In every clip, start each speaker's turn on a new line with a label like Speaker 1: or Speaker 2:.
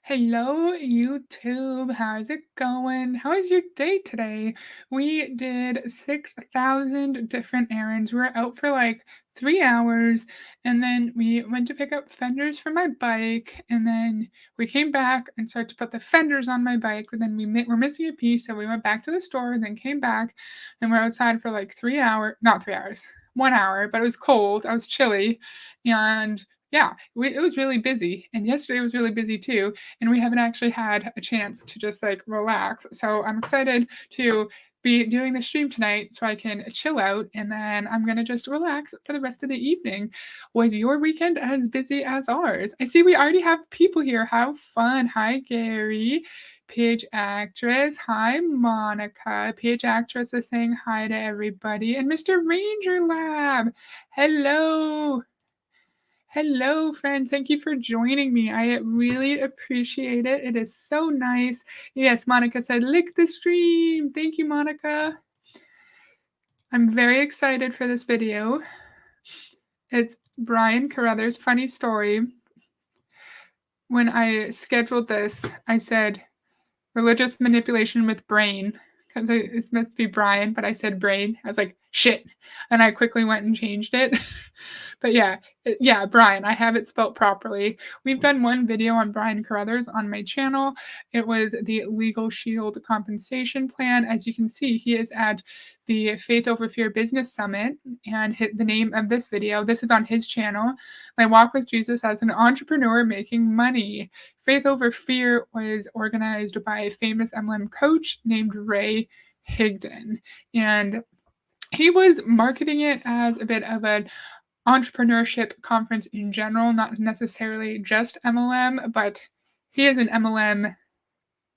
Speaker 1: Hello, YouTube. How's it going? How was your day today? We did 6,000 different errands. We were out for like 3 hours, and then we went to pick up fenders for my bike, and then we came back and started to put the fenders on my bike, but then we're missing a piece, so we went back to the store, and then came back, and we're outside for like 3 hours, not 3 hours, 1 hour, but it was cold. I was chilly, and yeah, it was really busy, and yesterday was really busy too, and we haven't actually had a chance to just like relax. So I'm excited to be doing the stream tonight so I can chill out and then I'm going to just relax for the rest of the evening. Was your weekend as busy as ours? I see we already have people here. How fun. Hi, Gary. Page Actress. Hi, Monica. Page Actress is saying hi to everybody. And Mr. Ranger Lab. Hello. Hello, friends. Thank you for joining me. I really appreciate it. It is so nice. Yes, Monica said, lick the stream. Thank you, Monica. I'm very excited for this video. It's Brian Carruthers' funny story. When I scheduled this, I said religious manipulation with brain because it's supposed to be Brian, but I said brain. I was like, shit. And I quickly went and changed it. But yeah, Brian, I have it spelt properly. We've done one video on Brian Carruthers on my channel. It was the Legal Shield compensation plan. As you can see, he is at the Faith Over Fear Business Summit, and the name of this video, this is on his channel, My Walk with Jesus as an Entrepreneur Making Money. Faith Over Fear was organized by a famous MLM coach named Ray Higdon, and he was marketing it as a bit of an entrepreneurship conference in general, not necessarily just MLM, but he is an MLM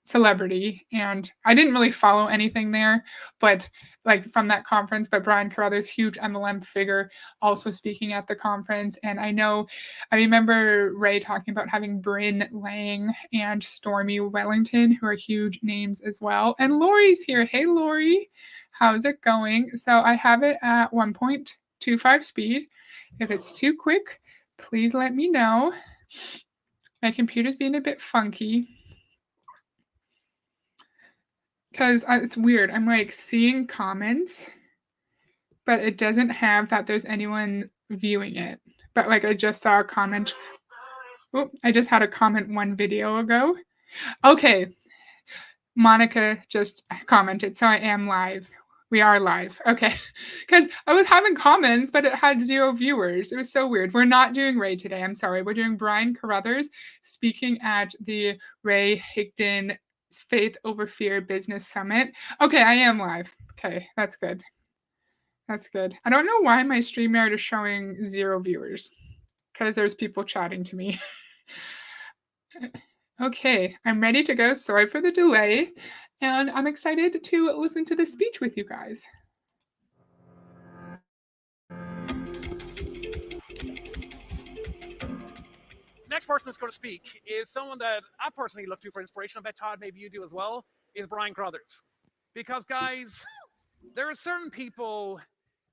Speaker 1: celebrity, and I didn't really follow anything there, but like from that conference, but Brian Carruthers, huge MLM figure, also speaking at the conference. And I remember Ray talking about having Bryn Lang and Stormy Wellington, who are huge names as well. And Lori's here. Hey, Lori, how's it going? So I have it at 1.25 speed. If it's too quick, please let me know. My computer's being a bit funky. Because it's weird. I'm like seeing comments, but it doesn't have that there's anyone viewing it. But like I just saw a comment. Oh, I just had a comment one video ago. Okay. Monica just commented, so I am live. We are live. Okay. Because I was having comments, but it had 0 viewers. It was so weird. We're not doing Ray today. I'm sorry. We're doing Brian Carruthers speaking at the Ray Higdon Faith Over Fear Business Summit. Okay, I am live. Okay, that's good. That's good. I don't know why my StreamYard is showing 0 viewers. Because there's people chatting to me. Okay, I'm ready to go. Sorry for the delay. And I'm excited to listen to this speech with you guys.
Speaker 2: Next person that's going to speak is someone that I personally look to for inspiration. I bet, Todd, maybe you do as well, is Brian Carruthers. Because, guys, there are certain people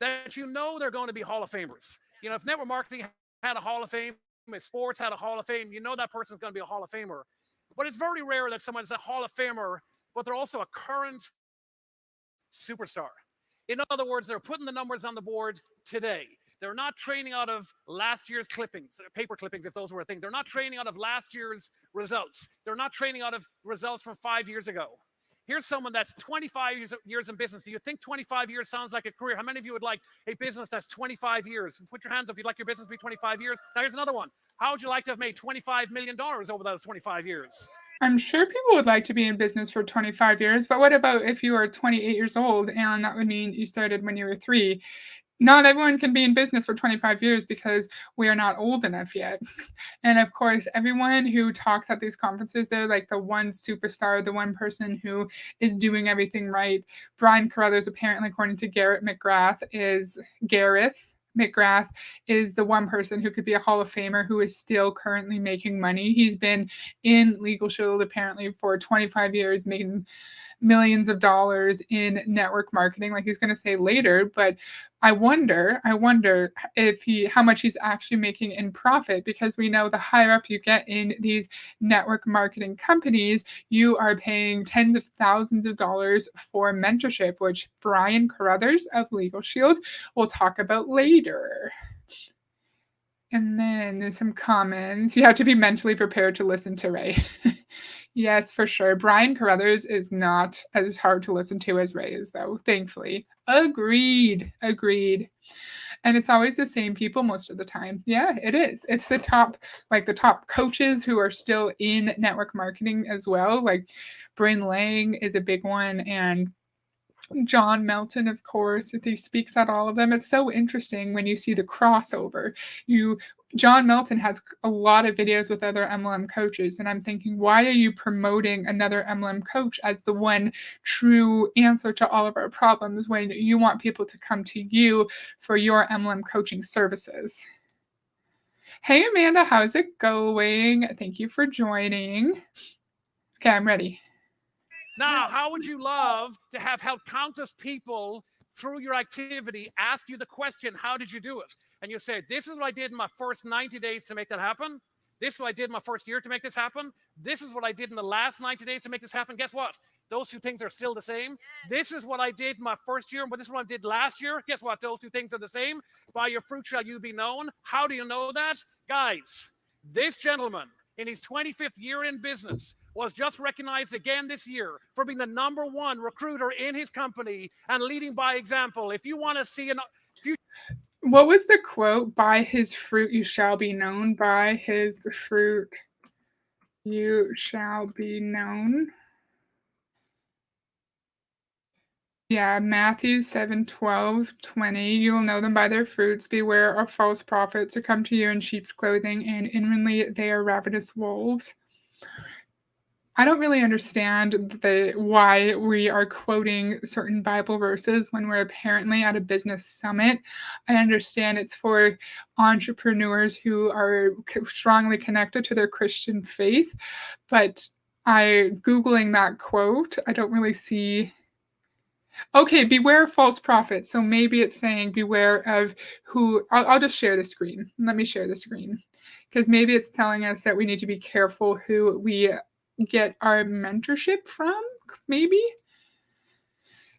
Speaker 2: that you know they're going to be Hall of Famers. You know, if network marketing had a Hall of Fame, if sports had a Hall of Fame, you know that person's going to be a Hall of Famer. But it's very rare that someone's a Hall of Famer, but they're also a current superstar. In other words, they're putting the numbers on the board today. They're not training out of last year's clippings, paper clippings, if those were a thing. They're not training out of last year's results. They're not training out of results from 5 years ago. Here's someone that's 25 years in business. Do you think 25 years sounds like a career? How many of you would like a business that's 25 years? Put your hands up if you'd like your business to be 25 years. Now, here's another one. How would you like to have made $25 million over those 25 years?
Speaker 1: I'm sure people would like to be in business for 25 years, but what about if you are 28 years old and that would mean you started when you were 3? Not everyone can be in business for 25 years because we are not old enough yet. And of course, everyone who talks at these conferences, they're like the one superstar, the one person who is doing everything right. Brian Carruthers, apparently, according to Garrett McGrath, Gareth McGrath is the one person who could be a Hall of Famer who is still currently making money. He's been in Legal Shield apparently for 25 years, making millions of dollars in network marketing, like he's going to say later. But I wonder if how much he's actually making in profit, because we know the higher up you get in these network marketing companies, you are paying tens of thousands of dollars for mentorship, which Brian Carruthers of Legal Shield will talk about later. And then there's some comments. You have to be mentally prepared to listen to Ray. Yes, for sure. Brian Carruthers is not as hard to listen to as Ray is, though, thankfully. Agreed. Agreed. And it's always the same people most of the time. Yeah, it is. It's the top, like the top coaches who are still in network marketing as well. Like Bryn Lang is a big one, and John Melton, of course, he speaks at all of them. It's so interesting when you see the crossover. You John Melton has a lot of videos with other MLM coaches, and I'm thinking, why are you promoting another MLM coach as the one true answer to all of our problems when you want people to come to you for your MLM coaching services? Hey Amanda, how's it going? Thank you for joining. Okay, I'm ready.
Speaker 2: Now, how would you love to have helped countless people through your activity ask you the question, how did you do it? And you say, this is what I did in my first 90 days to make that happen. This is what I did in my first year to make this happen. This is what I did in the last 90 days to make this happen. Guess what? Those two things are still the same. This is what I did in my first year, but this is what I did last year. Guess what? Those two things are the same. By your fruit shall you be known. How do you know that? Guys, this gentleman in his 25th year in business was just recognized again this year for being the #1 recruiter in his company and leading by example. If you want to see an
Speaker 1: What was the quote? By his fruit you shall be known. By his fruit you shall be known. Yeah, Matthew 7:12-20. You will know them by their fruits. Beware of false prophets who come to you in sheep's clothing, and inwardly they are ravenous wolves. I don't really understand why we are quoting certain Bible verses when we're apparently at a business summit. I understand it's for entrepreneurs who are strongly connected to their Christian faith, but Googling that quote, I don't really see. Okay, beware of false prophets. So maybe it's saying beware of who. I'll just share the screen. Let me share the screen. Because maybe it's telling us that we need to be careful who we get our mentorship from, maybe?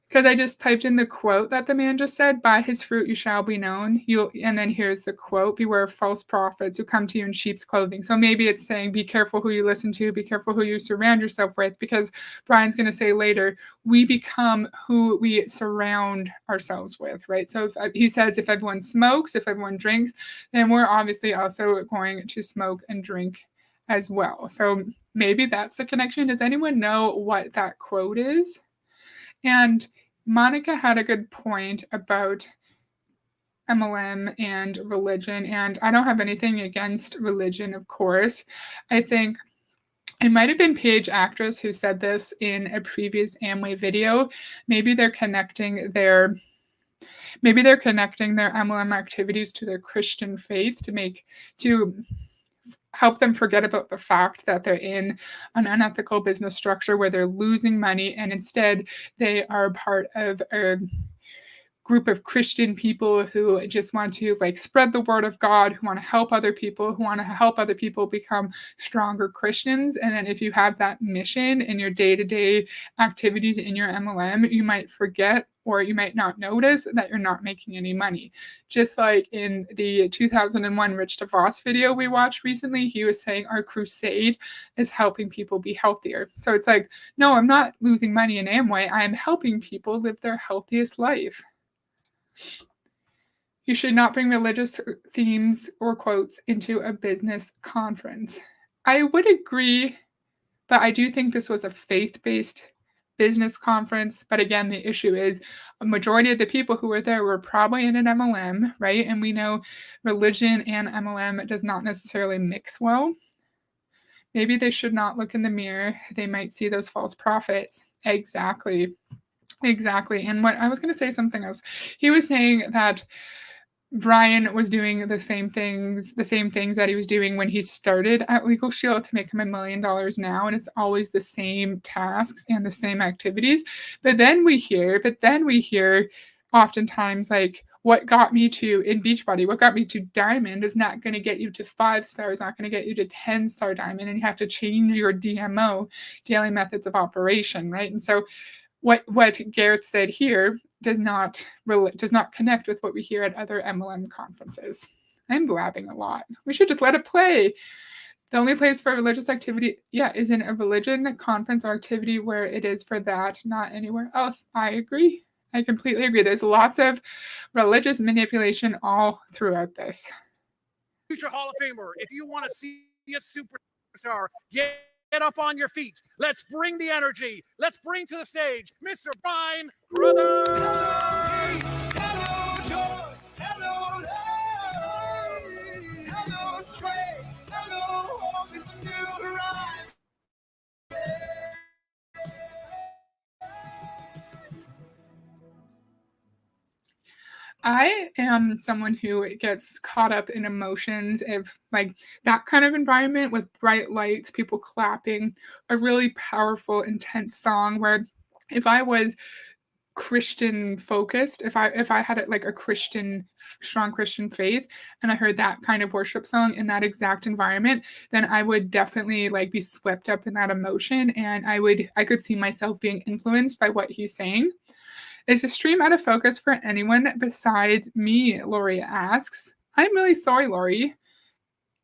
Speaker 1: Because I just typed in the quote that the man just said, by his fruit you shall be known. And then here's the quote, beware of false prophets who come to you in sheep's clothing. So maybe it's saying be careful who you listen to, be careful who you surround yourself with, because Brian's going to say later, we become who we surround ourselves with, right? So he says if everyone smokes, if everyone drinks, then we're obviously also going to smoke and drink as well. So maybe that's the connection. Does anyone know what that quote is? And Monica had a good point about MLM and religion, and I don't have anything against religion, of course. I think it might have been Paige Actress who said this in a previous Amway video. Maybe they're connecting their MLM activities to their Christian faith to help them forget about the fact that they're in an unethical business structure where they're losing money, and instead they are part of a group of Christian people who just want to spread the word of God, who want to help other people, become stronger Christians. And then if you have that mission in your day-to-day activities in your MLM, you might forget or you might not notice that you're not making any money. Just like in the 2001 Rich DeVos video we watched recently, he was saying our crusade is helping people be healthier. So it's like, no, I'm not losing money in Amway. I am helping people live their healthiest life. You should not bring religious themes or quotes into a business conference. I would agree, but I do think this was a faith-based business conference. But again, the issue is a majority of the people who were there were probably in an MLM, right? And we know religion and MLM does not necessarily mix well. Maybe they should not look in the mirror. They might see those false prophets. Exactly. And what I was going to say something else. He was saying that Brian was doing the same things that he was doing when he started at Legal Shield to make him $1 million now, and it's always the same tasks and the same activities. But then we hear oftentimes what got me to in Beachbody, what got me to diamond is not going to get you to 5 stars, not going to get you to 10-star diamond, and you have to change your DMO, daily methods of operation, right? And so what Gareth said here does not connect with what we hear at other MLM conferences. I'm blabbing a lot. We should just let it play. The only place for religious activity, is in a religion, conference, or activity where it is for that, not anywhere else. I agree. I completely agree. There's lots of religious manipulation all throughout this.
Speaker 2: Future Hall of Famer, if you want to see a superstar, get up on your feet. Let's bring the energy. Let's bring to the stage Mr. Brian Crothers.
Speaker 3: Hello, joy. Hello, love. Hello, strength. Hello, hope. It's a new horizon.
Speaker 1: I am someone who gets caught up in emotions if like that kind of environment with bright lights, people clapping, a really powerful, intense song where if I was Christian focused, if I had it like a strong Christian faith, and I heard that kind of worship song in that exact environment, then I would definitely like be swept up in that emotion, and I could see myself being influenced by what he's saying. Is the stream out of focus for anyone besides me? Lori asks. I'm really sorry, Lori,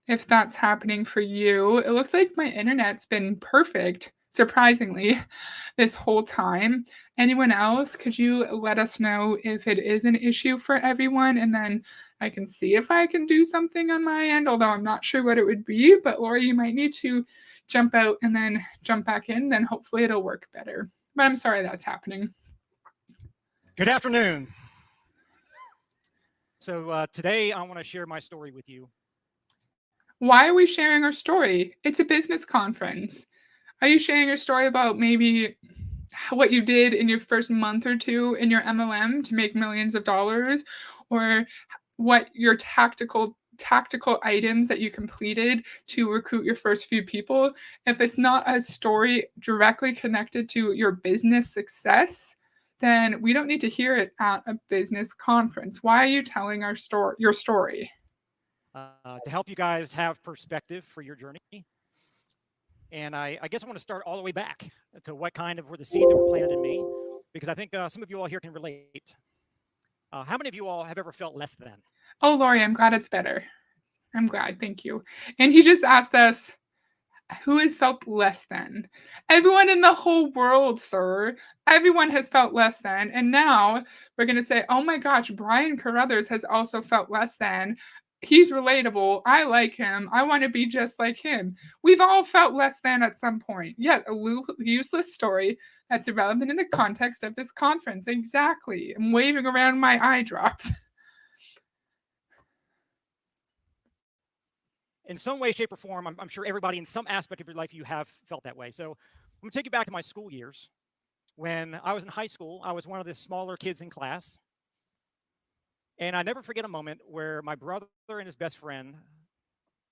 Speaker 1: if that's happening for you. It looks like my internet's been perfect, surprisingly, this whole time. Anyone else, could you let us know if it is an issue for everyone? And then I can see if I can do something on my end, although I'm not sure what it would be. But Lori, you might need to jump out and then jump back in. Then hopefully it'll work better. But I'm sorry that's happening.
Speaker 4: Good afternoon. So today I want to share my story with you.
Speaker 1: Why are we sharing our story? It's a business conference. Are you sharing your story about maybe what you did in your first month or two in your MLM to make millions of dollars, or what your tactical items that you completed to recruit your first few people? If it's not a story directly connected to your business success, then we don't need to hear it at a business conference. Why are you telling your story?
Speaker 4: To help you guys have perspective for your journey. And I guess I want to start all the way back to what kind of were the seeds that were planted in me, because I think some of you all here can relate. How many of you all have ever felt less than?
Speaker 1: Oh, Lori, I'm glad it's better. I'm glad. Thank you. And he just asked us, who has felt less than? Everyone in the whole world, sir. Everyone has felt less than. And now we're going to say, oh my gosh, Brian Carruthers has also felt less than. He's relatable. I like him. I want to be just like him. We've all felt less than at some point. Yet a useless story that's irrelevant in the context of this conference. Exactly. I'm waving around my eye drops.
Speaker 4: In some way, shape, or form, I'm sure everybody in some aspect of your life, you have felt that way. So I'm going to take you back to my school years. When I was in high school, I was one of the smaller kids in class. And I never forget a moment where my brother and his best friend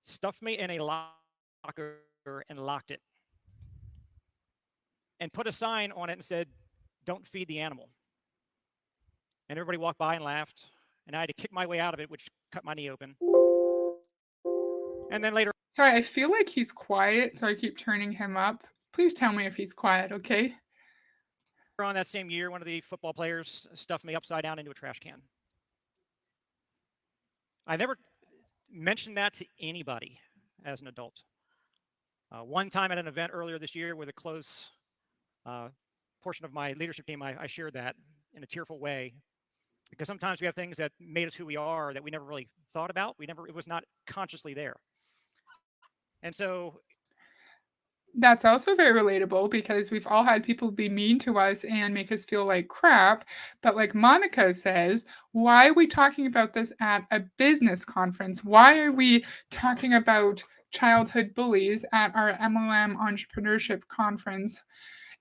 Speaker 4: stuffed me in a locker and locked it. And put a sign on it and said, "Don't feed the animal." And everybody walked by and laughed. And I had to kick my way out of it, which cut my knee open. And then later.
Speaker 1: Sorry, I feel like he's quiet, so I keep turning him up. Please tell me if he's quiet, okay?
Speaker 4: On that same year, one of the football players stuffed me upside down into a trash can. I never mentioned that to anybody as an adult. One time at an event earlier this year with a close portion of my leadership team, I shared that in a tearful way, because sometimes we have things that made us who we are that we never really thought about. It was not consciously there. And so
Speaker 1: that's also very relatable, because we've all had people be mean to us and make us feel like crap. But like Monica says, why are we talking about this at a business conference? Why are we talking about childhood bullies at our MLM entrepreneurship conference?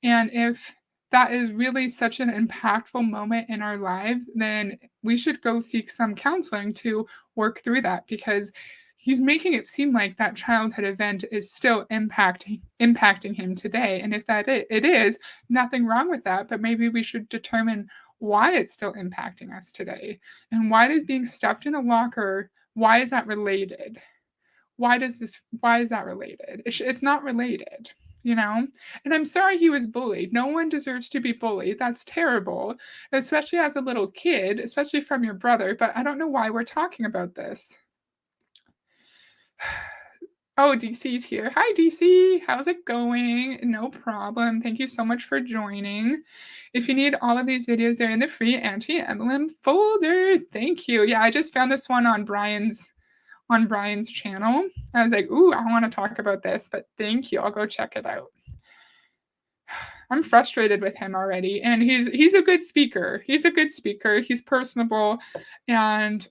Speaker 1: And if that is really such an impactful moment in our lives, then we should go seek some counseling to work through that, because he's making it seem like that childhood event is still impacting him today. And if it is, nothing wrong with that, but maybe we should determine why it's still impacting us today. And why does being stuffed in a locker, why is that related? Why is that related? It's not related, you know? And I'm sorry he was bullied. No one deserves to be bullied. That's terrible, especially as a little kid, especially from your brother. But I don't know why we're talking about this. Oh, DC's here. Hi, DC. How's it going? No problem. Thank you so much for joining. If you need all of these videos, they're in the free anti-MLM folder. Thank you. Yeah, I just found this one on Brian's channel. I was like, ooh, I want to talk about this, but thank you. I'll go check it out. I'm frustrated with him already, and he's a good speaker. He's a good speaker. He's personable, and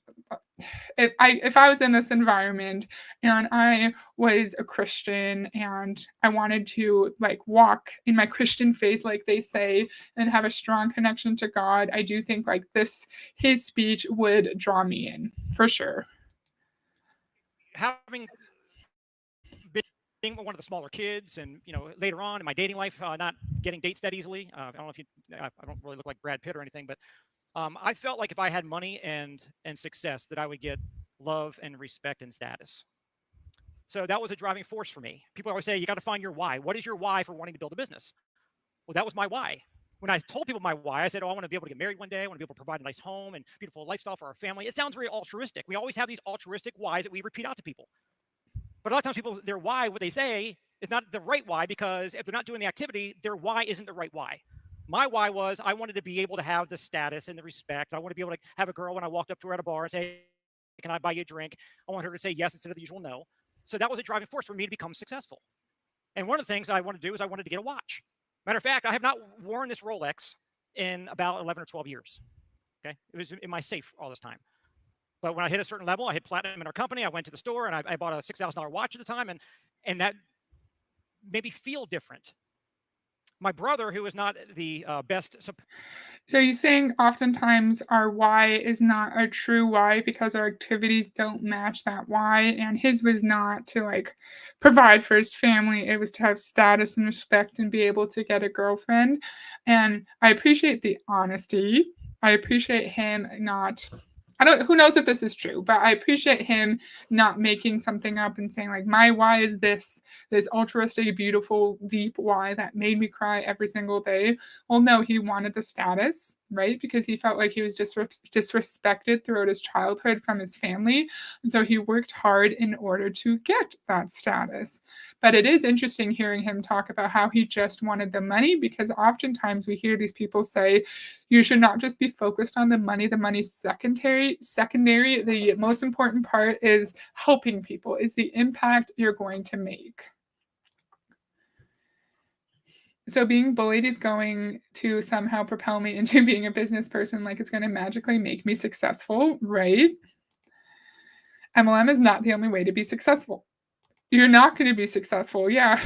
Speaker 1: if I was in this environment and I was a Christian and I wanted to like walk in my Christian faith, like they say, and have a strong connection to God, I do think like his speech would draw me in for sure.
Speaker 4: Having being one of the smaller kids, and later on in my dating life, not getting dates that easily. I don't know if I don't really look like Brad Pitt or anything, but I felt like if I had money and success, that I would get love and respect and status. So that was a driving force for me. People always say, you got to find your why. What is your why for wanting to build a business? Well, that was my why. When I told people my why, I said, oh, I want to be able to get married one day. I want to be able to provide a nice home and beautiful lifestyle for our family. It sounds very altruistic. We always have these altruistic whys that we repeat out to people. But a lot of times people, their why, what they say, is not the right why, because if they're not doing the activity, their why isn't the right why. My why was I wanted to be able to have the status and the respect. I want to be able to have a girl when I walked up to her at a bar and say, can I buy you a drink? I want her to say yes instead of the usual no. So that was a driving force for me to become successful. And one of the things I wanted to do is I wanted to get a watch. Matter of fact, I have not worn this Rolex in about 11 or 12 years. Okay, it was in my safe all this time. But when I hit a certain level, I hit platinum in our company. I went to the store and I bought a $6,000 watch at the time, and that made me feel different. My brother, who is not the best.
Speaker 1: So you're saying oftentimes our why is not a true why because our activities don't match that why, and his was not to like provide for his family. It was to have status and respect and be able to get a girlfriend. And I appreciate the honesty. I appreciate him not. Who knows if this is true, but I appreciate him not making something up and saying like my why is this altruistic, beautiful, deep why that made me cry every single day. Well, no, he wanted the status, right? Because he felt like he was disrespected throughout his childhood from his family. And so he worked hard in order to get that status. But it is interesting hearing him talk about how he just wanted the money, because oftentimes we hear these people say, you should not just be focused on the money. The money's secondary. The most important part is helping people, is the impact you're going to make. So being bullied is going to somehow propel me into being a business person, like it's going to magically make me successful, right? MLM is not the only way to be successful. You're not going to be successful, yeah.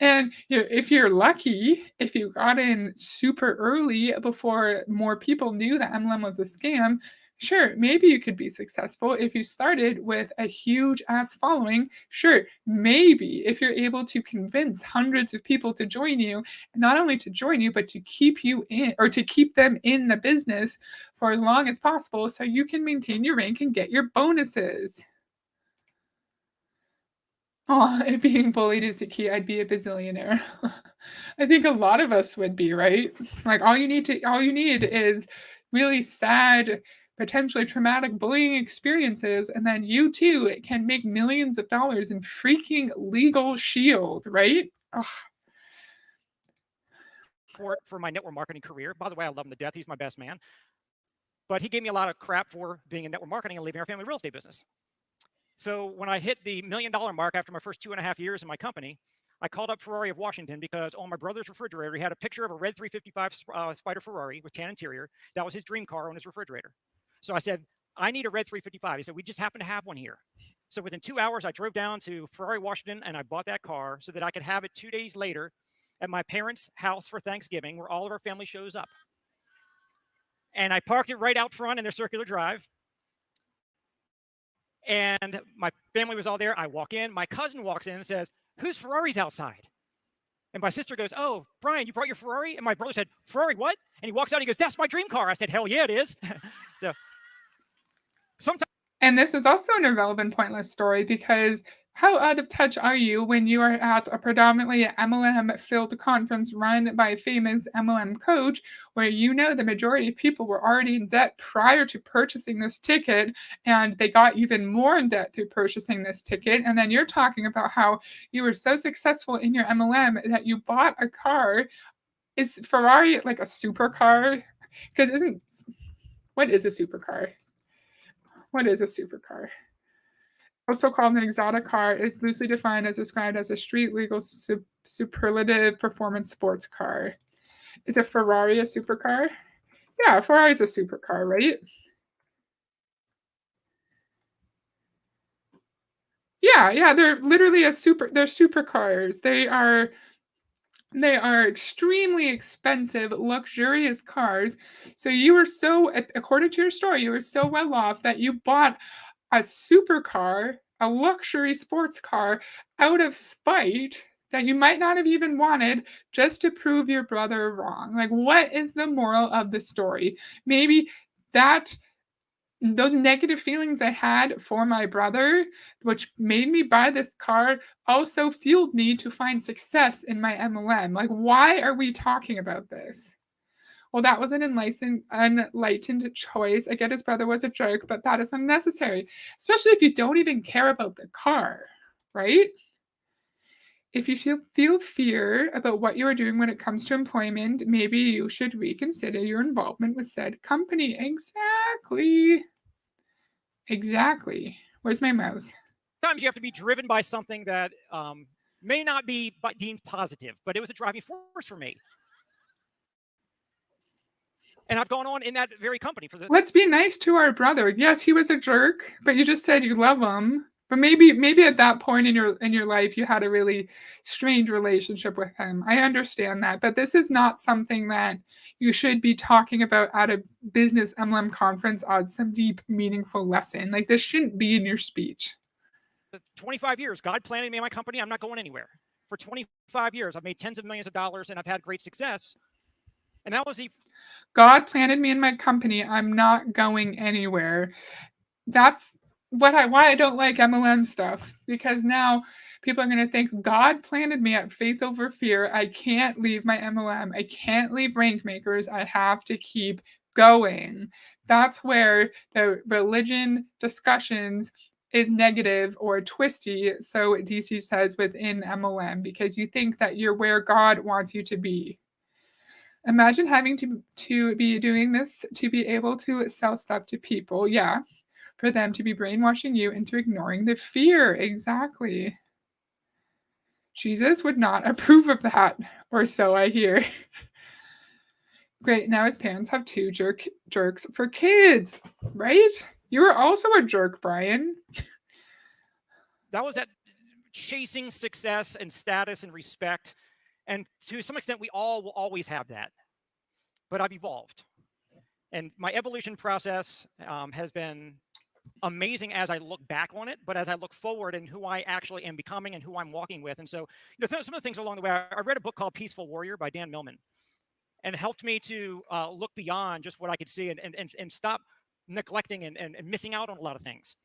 Speaker 1: And if you're lucky, if you got in super early before more people knew that MLM was a scam, sure, maybe you could be successful. If you started with a huge ass following, sure, maybe if you're able to convince hundreds of people to join you, not only to join you, but to keep you in, or to keep them in the business for as long as possible so you can maintain your rank and get your bonuses. Oh, if being bullied is the key, I'd be a bazillionaire. I think a lot of us would be, right? Like all you need is really sad, potentially traumatic bullying experiences, and then you too can make millions of dollars in freaking legal shield, right? Ugh.
Speaker 4: For my network marketing career. By the way, I love him to death. He's my best man. But he gave me a lot of crap for being in network marketing and leaving our family real estate business. So when I hit the $1 million mark after my first 2.5 years in my company, I called up Ferrari of Washington because on my brother's refrigerator, he had a picture of a red 355 Spider Ferrari with tan interior. That was his dream car on his refrigerator. So I said, I need a red 355. He said, we just happen to have one here. So within 2 hours, I drove down to Ferrari, Washington, and I bought that car so that I could have it 2 days later at my parents' house for Thanksgiving, where all of our family shows up. And I parked it right out front in their circular drive. And my family was all there. I walk in. My cousin walks in and says, whose Ferrari's outside? And my sister goes, "Oh, Brian, you brought your Ferrari?" And my brother said, "Ferrari, what?" And he walks out and he goes, "That's my dream car." I said, "Hell yeah, it is." So sometimes
Speaker 1: And this is also an irrelevant, pointless story because how out of touch are you when you are at a predominantly MLM-filled conference run by a famous MLM coach, where you know the majority of people were already in debt prior to purchasing this ticket, and they got even more in debt through purchasing this ticket, and then you're talking about how you were so successful in your MLM that you bought a car. Is Ferrari like a supercar? Because isn't what is a supercar? What is a supercar? Also called an exotic car, is loosely defined as described as a street legal superlative performance sports car. Is a Ferrari a supercar? Yeah, Ferrari's a supercar, right? Yeah, yeah, they're literally they're supercars. They are extremely expensive, luxurious cars. So you were so, according to your story, you were so well off that you bought a supercar, a luxury sports car, out of spite that you might not have even wanted, just to prove your brother wrong. Like, what is the moral of the story? Maybe that those negative feelings I had for my brother, which made me buy this car, also fueled me to find success in my MLM. Like, why are we talking about this? Well, that was an unenlightened choice. I get his brother was a jerk, but that is unnecessary, especially if you don't even care about the car, right? If you feel fear about what you are doing when it comes to employment, maybe you should reconsider your involvement with said company. Exactly. Exactly. Where's my mouse?
Speaker 4: you have to be driven by something that may not be deemed positive, but it was a driving force for me. And I've gone on in that very company for the.
Speaker 1: Let's be nice to our brother. Yes, he was a jerk, but you just said you love him. But maybe at that point in your life you had a really strained relationship with him. I understand that, but this is not something that you should be talking about at a business MLM conference as some deep, meaningful lesson. Like, this shouldn't be in your speech.
Speaker 4: 25 years, God planted me in my company. I'm not going anywhere. For 25 years, I've made tens of millions of dollars and I've had great success. And that was
Speaker 1: God planted me in my company. I'm not going anywhere. That's why I don't like MLM stuff, because now people are going to think God planted me at Faith Over Fear. I can't leave my MLM. I can't leave Rank Makers. I have to keep going. That's where the religion discussions is negative or twisty, so DC says, within MLM, because you think that you're where God wants you to be. Imagine having to be doing this to be able to sell stuff to people. Yeah, for them to be brainwashing you into ignoring the fear. Exactly. Jesus would not approve of that, or so I hear. Great, now his parents have two jerks for kids, right? You were also a jerk, Brian.
Speaker 4: That was that chasing success and status and respect. And to some extent, we all will always have that. But I've evolved. And my evolution process has been amazing as I look back on it, but as I look forward and who I actually am becoming and who I'm walking with. And so, some of the things along the way, I read a book called Peaceful Warrior by Dan Millman, and it helped me to look beyond just what I could see and stop neglecting and missing out on a lot of things.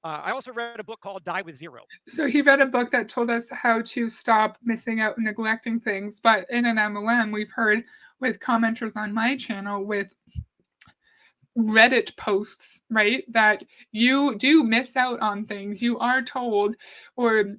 Speaker 4: I also read a book called Die with Zero.
Speaker 1: So he read a book that told us how to stop missing out and neglecting things. But in an MLM, we've heard with commenters on my channel, with Reddit posts, right, that you do miss out on things. You are told or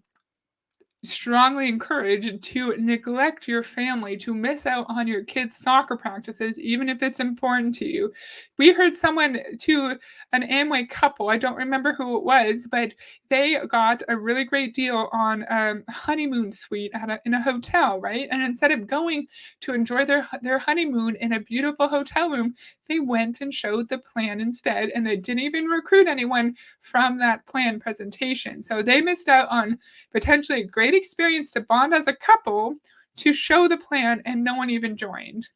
Speaker 1: strongly encouraged to neglect your family, to miss out on your kids' soccer practices, even if it's important to you. We heard someone, to an Amway couple, I don't remember who it was, but they got a really great deal on a honeymoon suite in a hotel, right? And instead of going to enjoy their honeymoon in a beautiful hotel room, they went and showed the plan instead, and they didn't even recruit anyone from that plan presentation. So they missed out on potentially a great experience to bond as a couple, to show the plan, and no one even joined.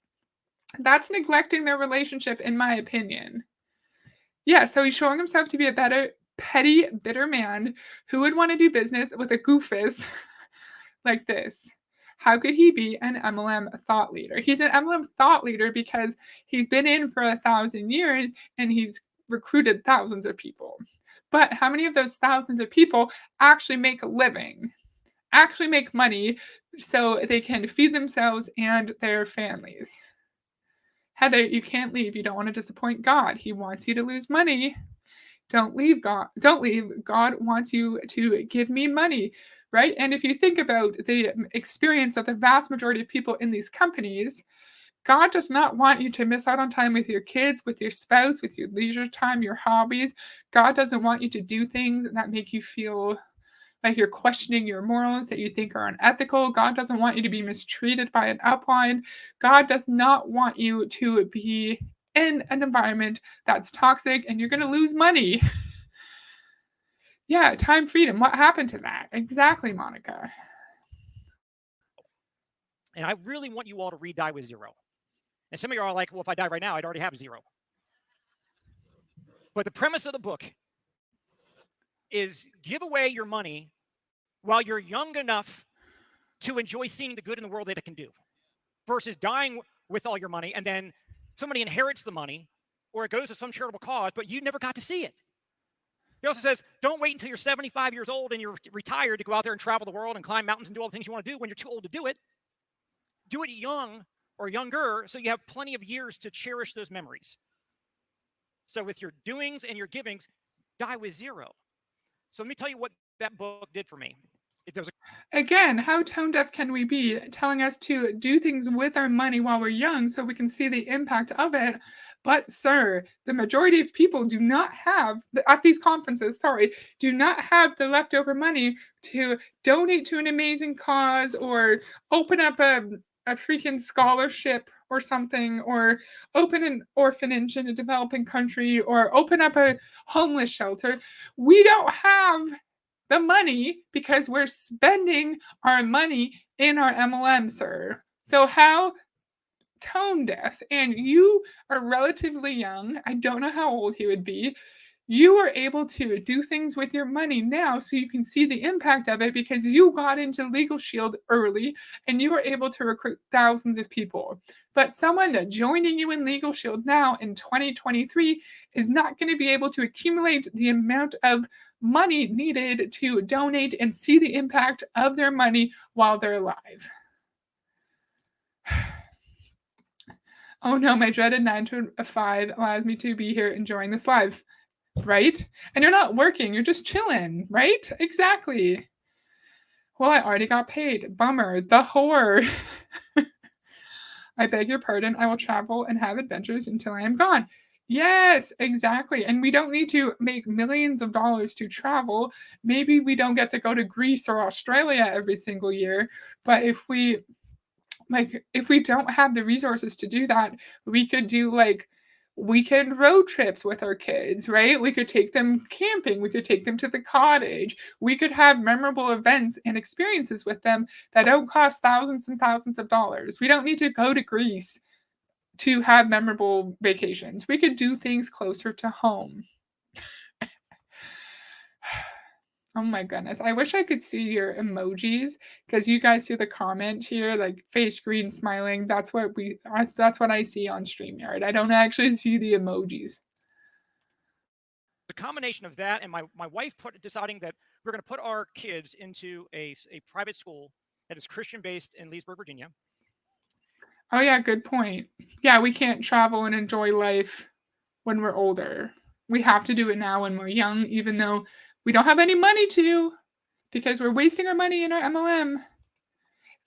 Speaker 1: That's neglecting their relationship, in my opinion. Yeah, so he's showing himself to be a petty, bitter man who would want to do business with a goofus like this. How could he be an MLM thought leader? He's an MLM thought leader because he's been in for 1,000 years and he's recruited thousands of people. But how many of those thousands of people actually make a living, actually make money so they can feed themselves and their families? Heather, you can't leave. You don't want to disappoint God. He wants you to lose money. Don't leave, God. Don't leave. God wants you to give me money, right? And if you think about the experience of the vast majority of people in these companies, God does not want you to miss out on time with your kids, with your spouse, with your leisure time, your hobbies. God doesn't want you to do things that make you feel like you're questioning your morals that you think are unethical. God doesn't want you to be mistreated by an upline. God does not want you to be in an environment that's toxic and you're going to lose money. Yeah, time freedom. What happened to that? Exactly, Monica.
Speaker 4: And I really want you all to read Die with Zero. And some of you are like, well, if I die right now, I'd already have zero. But the premise of the book is give away your money while you're young enough to enjoy seeing the good in the world that it can do, versus dying with all your money and then somebody inherits the money or it goes to some charitable cause, but you never got to see it. He also says, don't wait until you're 75 years old and you're retired to go out there and travel the world and climb mountains and do all the things you want to do when you're too old to do it. Do it young or younger so you have plenty of years to cherish those memories. So with your doings and your givings, die with zero. So let me tell you what that book did for me.
Speaker 1: Again, how tone deaf can we be, telling us to do things with our money while we're young so we can see the impact of it? But, sir, the majority of people do not have, at these conferences, do not have the leftover money to donate to an amazing cause or open up a freaking scholarship or something, or open an orphanage in a developing country, or open up a homeless shelter. We don't have the money because we're spending our money in our MLM, sir. So how tone deaf, and you are relatively young. I don't know how old he would be. You are able to do things with your money now so you can see the impact of it because you got into Legal Shield early and you were able to recruit thousands of people. But someone joining you in Legal Shield now in 2023 is not going to be able to accumulate the amount of money needed to donate and see the impact of their money while they're alive. Oh no, my dreaded 9 to 5 allows me to be here enjoying this live. Right? And you're not working, you're just chilling, right? Exactly. Well, I already got paid. Bummer. The whore. I beg your pardon. I will travel and have adventures until I am gone. Yes, exactly. And we don't need to make millions of dollars to travel. Maybe we don't get to go to Greece or Australia every single year, but if we don't have the resources to do that, we could do like weekend road trips with our kids, right? We could take them camping, we could take them to the cottage, we could have memorable events and experiences with them that don't cost thousands and thousands of dollars. We don't need to go to Greece to have memorable vacations. We could do things closer to home. Oh my goodness. I wish I could see your emojis because you guys see the comment here, like face green smiling. That's what I see on StreamYard. I don't actually see the emojis.
Speaker 4: The combination of that and my wife deciding that we're going to put our kids into a private school that is Christian-based in Leesburg, Virginia.
Speaker 1: Oh yeah, good point. Yeah, we can't travel and enjoy life when we're older. We have to do it now when we're young, even though we don't have any money to, because we're wasting our money in our MLM.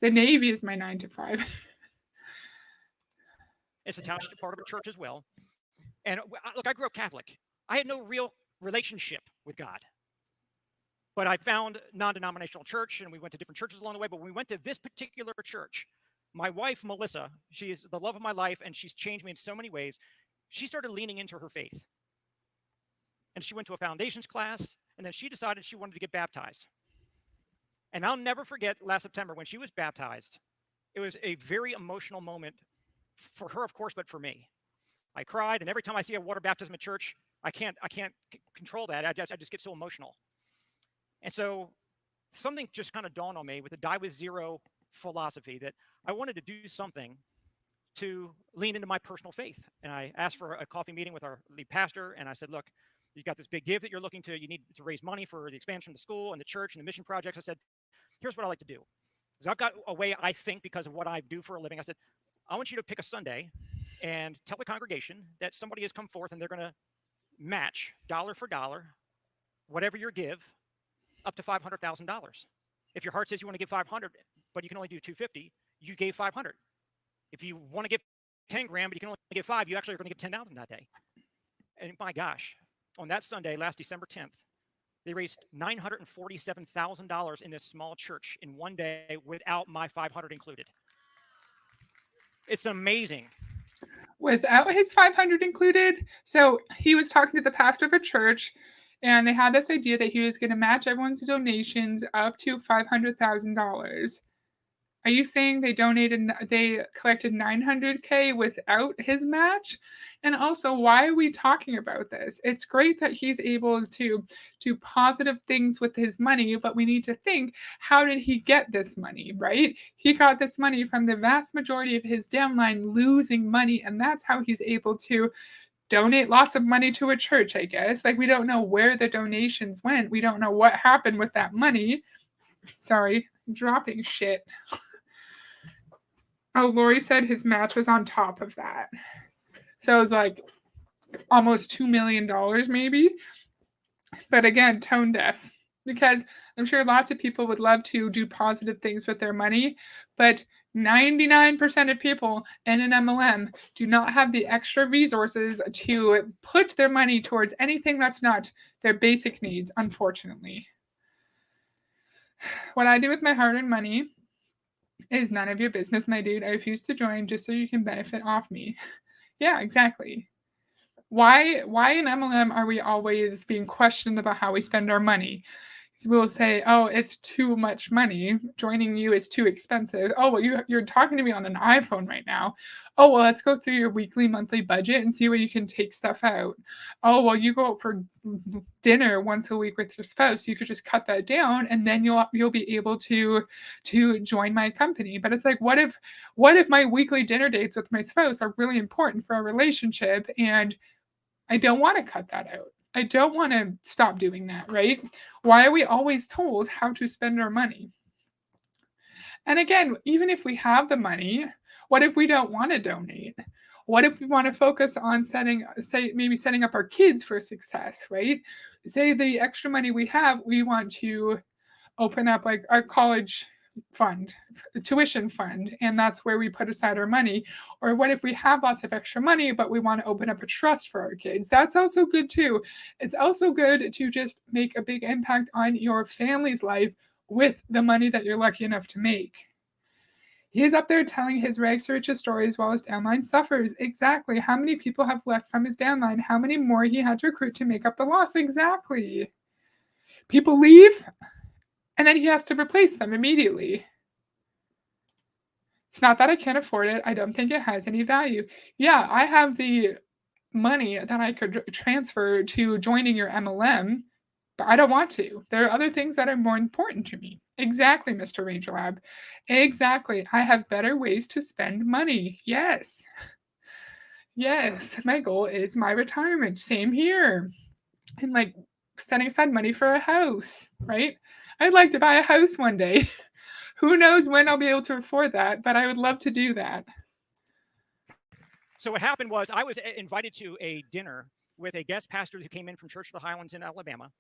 Speaker 1: The Navy is my 9 to 5.
Speaker 4: It's a township part of a church as well. And look, I grew up Catholic. I had no real relationship with God. But I found non-denominational church, and we went to different churches along the way. But when we went to this particular church, my wife, Melissa, she is the love of my life, and she's changed me in so many ways. She started leaning into her faith. And she went to a foundations class, and then she decided she wanted to get baptized. And I'll never forget last September when she was baptized. It was a very emotional moment for her, of course, but for me. I cried, and every time I see a water baptism at church, I can't control that. I just get so emotional. And so something just kind of dawned on me with the Die with Zero philosophy that I wanted to do something to lean into my personal faith. And I asked for a coffee meeting with our lead pastor, and I said, look, you've got this big give that you need to raise money for the expansion of the school and the church and the mission projects. I said, here's what I like to do. Because I've got a way I think because of what I do for a living. I said, I want you to pick a Sunday and tell the congregation that somebody has come forth and they're going to match dollar for dollar whatever your give up to $500,000. If your heart says you want to give 500, but you can only do 250, you gave 500. If you want to give 10 grand, but you can only give 5, you actually are going to give 10,000 that day. And my gosh, on that Sunday, last December 10th, they raised $947,000 in this small church in one day without my 500 included. It's amazing.
Speaker 1: Without his 500 included? So he was talking to the pastor of a church, and they had this idea that he was going to match everyone's donations up to $500,000. Are you saying they collected 900K without his match? And also, why are we talking about this? It's great that he's able to do positive things with his money, but we need to think, how did he get this money, right? He got this money from the vast majority of his downline losing money, and that's how he's able to donate lots of money to a church, I guess. Like, we don't know where the donations went. We don't know what happened with that money. Sorry, dropping shit. Oh, Lori said his match was on top of that. So it was like almost $2 million maybe. But again, tone deaf. Because I'm sure lots of people would love to do positive things with their money, but 99% of people in an MLM do not have the extra resources to put their money towards anything that's not their basic needs, unfortunately. What I do with my hard-earned money is none of your business, my dude. I refuse to join just so you can benefit off me. Yeah, exactly. Why in MLM are we always being questioned about how we spend our money? We'll say, oh, it's too much money. Joining you is too expensive. Oh, well, you're talking to me on an iPhone right now. Oh, well, let's go through your weekly, monthly budget and see where you can take stuff out. Oh, well, you go out for dinner once a week with your spouse. You could just cut that down, and then you'll be able to join my company. But it's like, what if my weekly dinner dates with my spouse are really important for our relationship, and I don't want to cut that out? I don't want to stop doing that, right? Why are we always told how to spend our money? And again, even if we have the money, what if we don't want to donate? What if we want to focus on setting up our kids for success, right? Say the extra money we have, we want to open up like a college fund, a tuition fund, and that's where we put aside our money. Or what if we have lots of extra money, but we want to open up a trust for our kids? That's also good too. It's also good to just make a big impact on your family's life with the money that you're lucky enough to make. He's up there telling his rags to riches stories while his downline suffers. Exactly. How many people have left from his downline? How many more he had to recruit to make up the loss? Exactly. People leave, and then he has to replace them immediately. It's not that I can't afford it. I don't think it has any value. Yeah, I have the money that I could transfer to joining your MLM, but I don't want to. There are other things that are more important to me. Exactly, Mr. Ranger Lab. Exactly. I have better ways to spend money. Yes. Yes, my goal is my retirement. Same here. And like setting aside money for a house, right? I'd like to buy a house one day. Who knows when I'll be able to afford that, but I would love to do that.
Speaker 4: So what happened was I was invited to a dinner with a guest pastor who came in from Church of the Highlands in Alabama.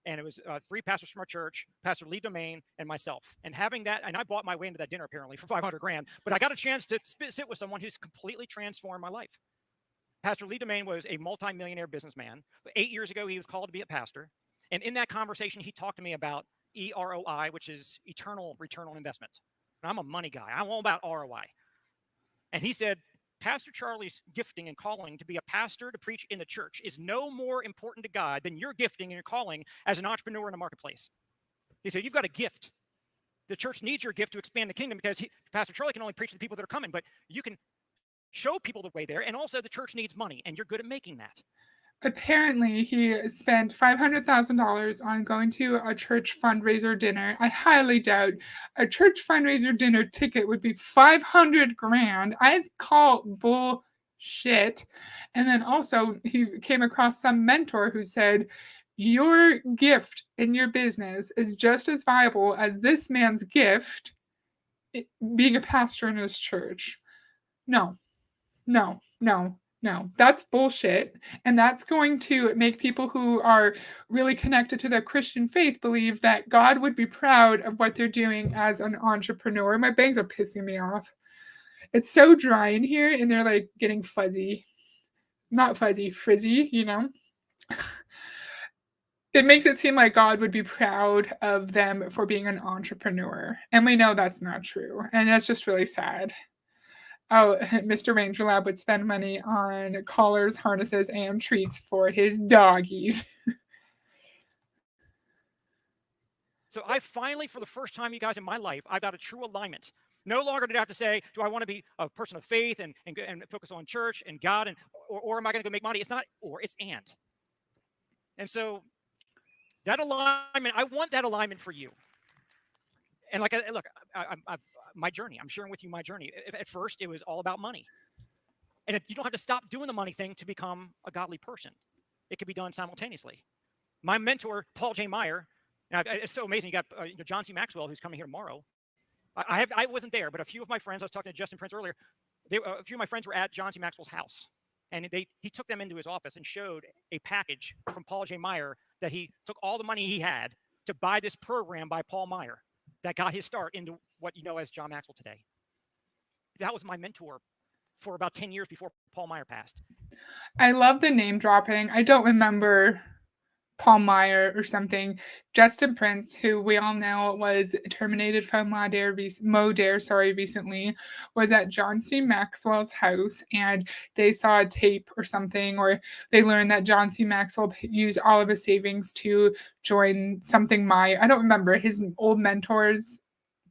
Speaker 4: And it was 3 pastors from our church, Pastor Lee Domain, and myself. And having that, and I bought my way into that dinner apparently for 500 grand, but I got a chance to sit with someone who's completely transformed my life. Pastor Lee Domain was a multimillionaire businessman. 8 years ago, he was called to be a pastor. And in that conversation, he talked to me about EROI, which is eternal return on investment. And I'm a money guy. I'm all about ROI. And he said, Pastor Charlie's gifting and calling to be a pastor to preach in the church is no more important to God than your gifting and your calling as an entrepreneur in the marketplace. He said, you've got a gift. The church needs your gift to expand the kingdom because Pastor Charlie can only preach to the people that are coming, but you can show people the way there. And also the church needs money, and you're good at making that.
Speaker 1: Apparently, he spent $500,000 on going to a church fundraiser dinner. I highly doubt a church fundraiser dinner ticket would be 500 grand. I'd call bullshit. And then also, he came across some mentor who said, your gift in your business is just as viable as this man's gift being a pastor in his church. No, no, no, no. That's bullshit. And that's going to make people who are really connected to their Christian faith believe that God would be proud of what they're doing as an entrepreneur. My bangs are pissing me off. It's so dry in here and they're like getting fuzzy. Not fuzzy, frizzy, you know? It makes it seem like God would be proud of them for being an entrepreneur. And we know that's not true. And that's just really sad. Oh, Mr. Ranger Lab would spend money on collars, harnesses, and treats for his doggies.
Speaker 4: So I finally, for the first time, you guys, in my life, I've got a true alignment. No longer did I have to say, do I want to be a person of faith and focus on church and God, or am I going to go make money? It's not or, it's and. And so that alignment, I want that alignment for you. And like, look, my journey, I'm sharing with you my journey. At first, it was all about money. And you don't have to stop doing the money thing to become a godly person. It can be done simultaneously. My mentor, Paul J. Meyer, and it's so amazing. You got John C. Maxwell, who's coming here tomorrow. I wasn't there, but a few of my friends, I was talking to Justin Prince earlier, a few of my friends were at John C. Maxwell's house. And he took them into his office and showed a package from Paul J. Meyer that he took all the money he had to buy this program by Paul Meyer that got his start into what you know as John Maxwell today. That was my mentor for about 10 years before Paul Meyer passed.
Speaker 1: I love the name dropping. I don't remember Paul Meyer or something. Justin Prince, who we all know was terminated from Modere recently, was at John C. Maxwell's house, and they saw a tape or something, or they learned that John C. Maxwell used all of his savings to join something I don't remember, his old mentors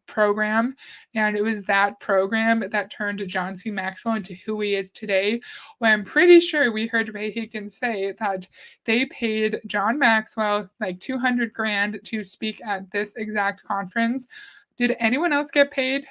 Speaker 1: program, and it was that program that turned John C. Maxwell into who he is today. Well, I'm pretty sure we heard Ray Higgins say that they paid John Maxwell like 200 grand to speak at this exact conference. Did anyone else get paid?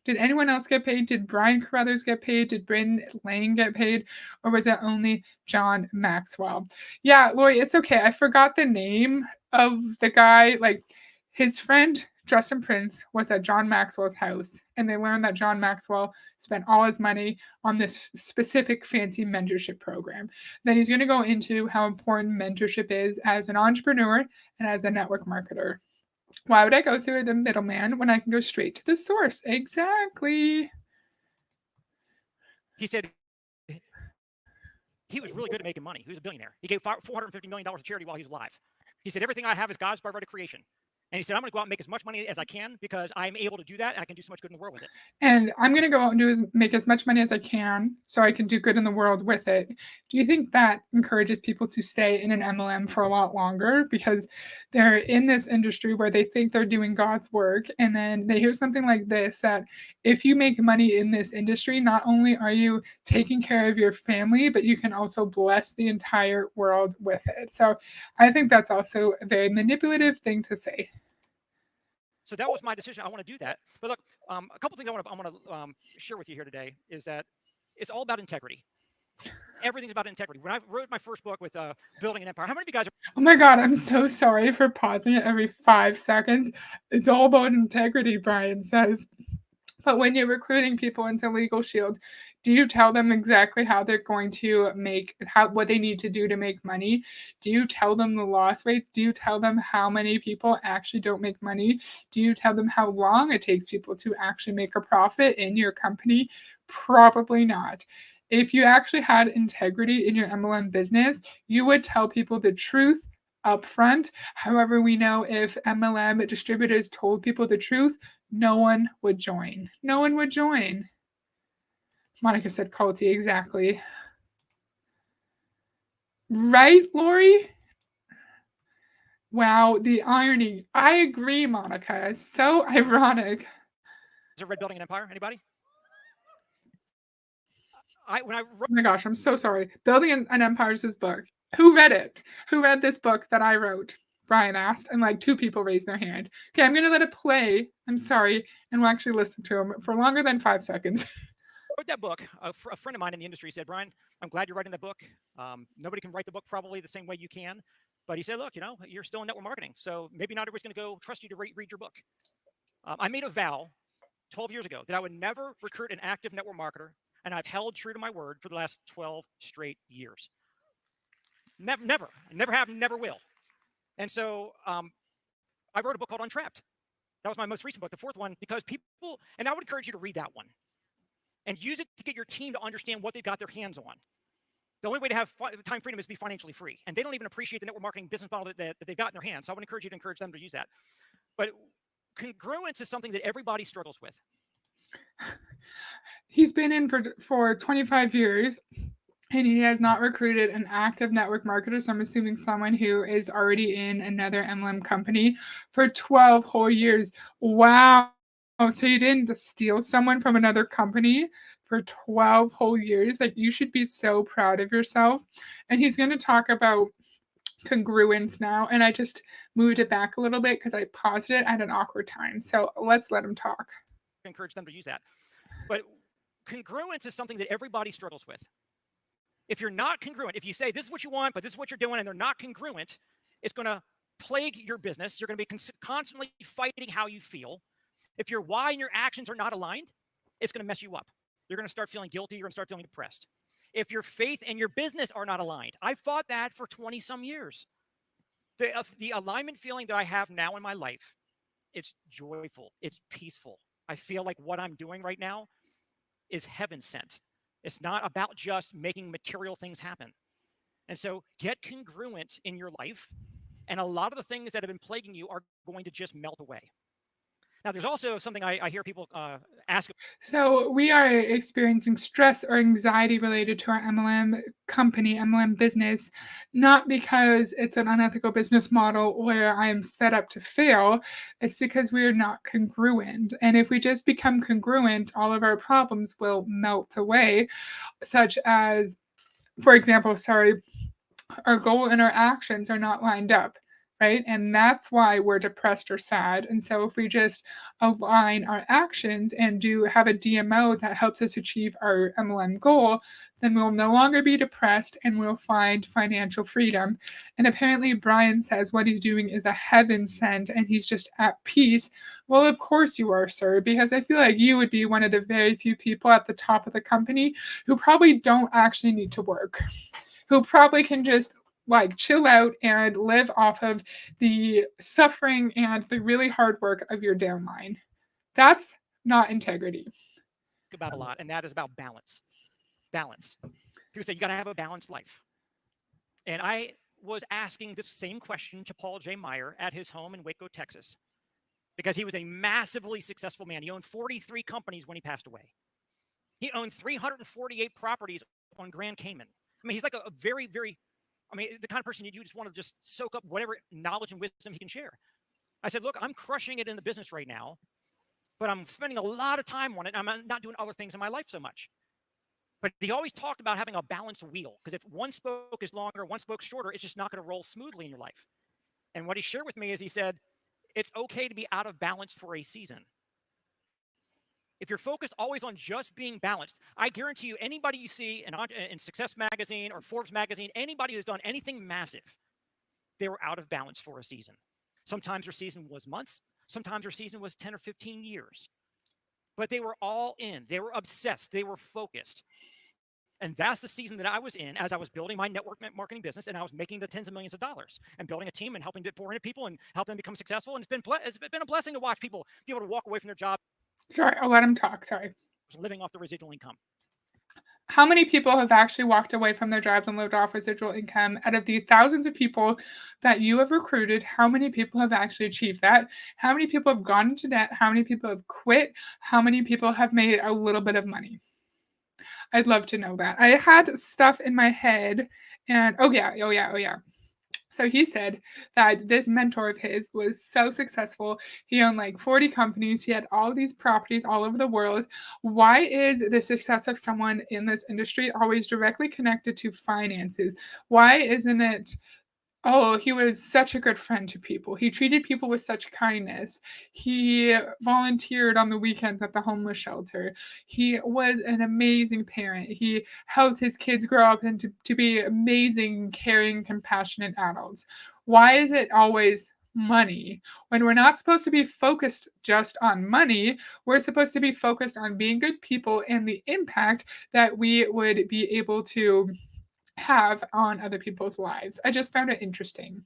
Speaker 1: Did anyone else get paid? Did Brian Carruthers get paid? Did Bryn Lane get paid? Or was it only John Maxwell? Yeah, Lori, it's okay. I forgot the name of the guy. Like, his friend Justin Prince was at John Maxwell's house, and they learned that John Maxwell spent all his money on this specific fancy mentorship program. Then he's going to go into how important mentorship is as an entrepreneur and as a network marketer. Why would I go through the middleman when I can go straight to the source? Exactly.
Speaker 4: He said he was really good at making money. He was a billionaire. He gave $450 million to charity while he was alive. He said, everything I have is God's by right of creation. And he said, I'm going to go out and make as much money as I can because I'm able to do that and I can do so much good in the world with it.
Speaker 1: And I'm going to go out and make as much money as I can so I can do good in the world with it. Do you think that encourages people to stay in an MLM for a lot longer because they're in this industry where they think they're doing God's work, and then they hear something like this, that if you make money in this industry, not only are you taking care of your family, but you can also bless the entire world with it. So I think that's also a very manipulative thing to say.
Speaker 4: So that was my decision. I want to do that. But look, a couple things I want to share with you here today is that it's all about integrity. Everything's about integrity. When I wrote my first book with Building an Empire, how many of you guys are...
Speaker 1: Oh my God, I'm so sorry for pausing it every 5 seconds. It's all about integrity, Brian says. But when you're recruiting people into Legal Shield, do you tell them exactly how they're going to what they need to do to make money? Do you tell them the loss rates? Do you tell them how many people actually don't make money? Do you tell them how long it takes people to actually make a profit in your company? Probably not. If you actually had integrity in your MLM business, you would tell people the truth up front. However, we know if MLM distributors told people the truth, no one would join. No one would join. Monica said culty, exactly. Right, Lori? Wow, the irony. I agree, Monica. It's so ironic.
Speaker 4: Has it read Building an Empire? Anybody?
Speaker 1: Oh my gosh, I'm so sorry. Building an Empire is his book. Who read it? Who read this book that I wrote? Brian asked, and like 2 people raised their hand. Okay, I'm gonna let it play. I'm sorry, and we'll actually listen to him for longer than 5 seconds.
Speaker 4: Wrote that book. A friend of mine in the industry said, Brian, I'm glad you're writing that book. Nobody can write the book probably the same way you can. But he said, look, you're still in network marketing. So maybe not everybody's going to go trust you to read your book. I made a vow 12 years ago that I would never recruit an active network marketer. And I've held true to my word for the last 12 straight years. Never have, never will. And so I wrote a book called Untrapped. That was my most recent book, the 4th one, because people, and I would encourage you to read that one and use it to get your team to understand what they've got their hands on. The only way to have time freedom is to be financially free. And they don't even appreciate the network marketing business model that they've got in their hands. So I would encourage you to encourage them to use that. But congruence is something that everybody struggles with.
Speaker 1: He's been in for 25 years. And he has not recruited an active network marketer. So I'm assuming someone who is already in another MLM company for 12 whole years. Wow. So you didn't steal someone from another company for 12 whole years. Like, you should be so proud of yourself. And he's going to talk about congruence now. And I just moved it back a little bit because I paused it at an awkward time. So let's let him talk.
Speaker 4: Encourage them to use that. But congruence is something that everybody struggles with. If you're not congruent, if you say this is what you want, but this is what you're doing, and they're not congruent, it's going to plague your business. You're going to be constantly fighting how you feel. If your why and your actions are not aligned, it's going to mess you up. You're going to start feeling guilty. You're going to start feeling depressed. If your faith and your business are not aligned, I fought that for 20 some years. The alignment feeling that I have now in my life, it's joyful. It's peaceful. I feel like what I'm doing right now is heaven sent. It's not about just making material things happen. And so get congruent in your life, and a lot of the things that have been plaguing you are going to just melt away. Now, there's also something I hear people ask.
Speaker 1: So we are experiencing stress or anxiety related to our MLM company, MLM business, not because it's an unethical business model where I am set up to fail. It's because we are not congruent. And if we just become congruent, all of our problems will melt away, such as, for example, our goal and our actions are not lined up. Right? And that's why we're depressed or sad. And so if we just align our actions and have a DMO that helps us achieve our MLM goal, then we'll no longer be depressed and we'll find financial freedom. And apparently Brian says what he's doing is a heaven sent and he's just at peace. Well, of course you are, sir, because I feel like you would be one of the very few people at the top of the company who probably don't actually need to work, who probably can just chill out and live off of the suffering and the really hard work of your downline. That's not integrity.
Speaker 4: About a lot, and that is about balance. Balance. People say you got to have a balanced life. And I was asking this same question to Paul J. Meyer at his home in Waco, Texas, because he was a massively successful man. He owned 43 companies when he passed away. He owned 348 properties on Grand Cayman. I mean, he's like a very, very, the kind of person you just want to just soak up whatever knowledge and wisdom he can share. I said, look, I'm crushing it in the business right now, but I'm spending a lot of time on it. And I'm not doing other things in my life so much. But he always talked about having a balanced wheel, because if one spoke is longer, one spoke shorter, it's just not going to roll smoothly in your life. And what he shared with me is he said, it's okay to be out of balance for a season. If you're focused always on just being balanced, I guarantee you, anybody you see in Success Magazine or Forbes Magazine, anybody who's done anything massive, they were out of balance for a season. Sometimes their season was months. Sometimes their season was 10 or 15 years. But they were all in. They were obsessed. They were focused. And that's the season that I was in as I was building my network marketing business, and I was making the tens of millions of dollars and building a team and helping 400 people and help them become successful. And it's been a blessing to watch people be able to walk away from their job.
Speaker 1: Sorry, I'll let him talk. Sorry.
Speaker 4: Living off the residual income.
Speaker 1: How many people have actually walked away from their jobs and lived off residual income? Out of the thousands of people that you have recruited, how many people have actually achieved that? How many people have gone into debt? How many people have quit? How many people have made a little bit of money? I'd love to know that. I had stuff in my head and oh yeah. So he said that this mentor of his was so successful. He owned like 40 companies. He had all these properties all over the world. Why is the success of someone in this industry always directly connected to finances? Why isn't it? Oh, he was such a good friend to people. He treated people with such kindness. He volunteered on the weekends at the homeless shelter. He was an amazing parent. He helped his kids grow up into to be amazing, caring, compassionate adults. Why is it always money? When we're not supposed to be focused just on money, we're supposed to be focused on being good people and the impact that we would be able to have on other people's lives. I just found it interesting.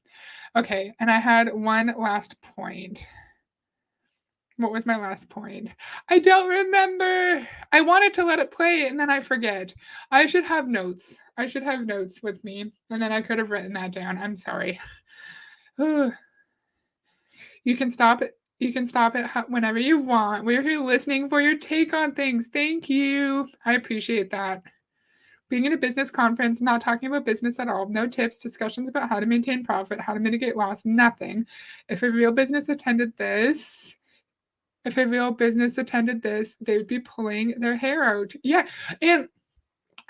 Speaker 1: Okay, and I had one last point. What was my last point? I don't remember. I wanted to let it play and then I forget. I should have notes. I should have notes with me and then I could have written that down. I'm sorry. Ugh. You can stop it. You can stop it whenever you want. We're here listening for your take on things. Thank you. I appreciate that. Being in a business conference, not talking about business at all, no tips, discussions about how to maintain profit, how to mitigate loss, nothing. If a real business attended this, if a real business attended this, they would be pulling their hair out. Yeah. And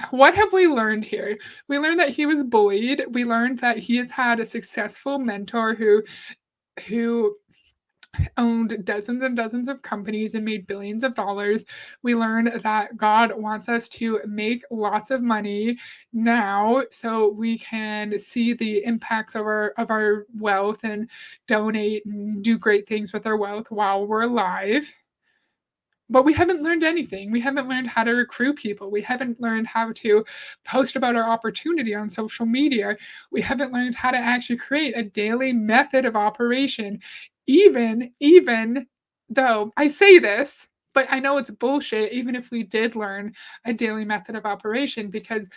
Speaker 1: what have we learned here? We learned that he was bullied. We learned that he has had a successful mentor who owned dozens and dozens of companies and made billions of dollars. We learned that God wants us to make lots of money now so we can see the impacts of our wealth and donate and do great things with our wealth while we're alive. But we haven't learned anything. We haven't learned how to recruit people. We haven't learned how to post about our opportunity on social media. We haven't learned how to actually create a daily method of operation. Even though I say this, but I know it's bullshit, even if we did learn a daily method of operation, because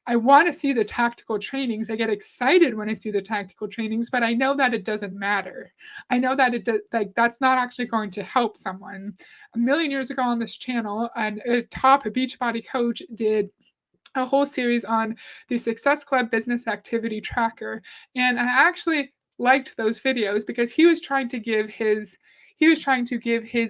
Speaker 1: I want to see the tactical trainings. I get excited when I see the tactical trainings, but I know that it doesn't matter. I know that like that's not actually going to help someone. A million years ago on this channel, a top Beachbody coach did a whole series on the Success Club Business Activity Tracker, and I actually liked those videos because he was trying to give his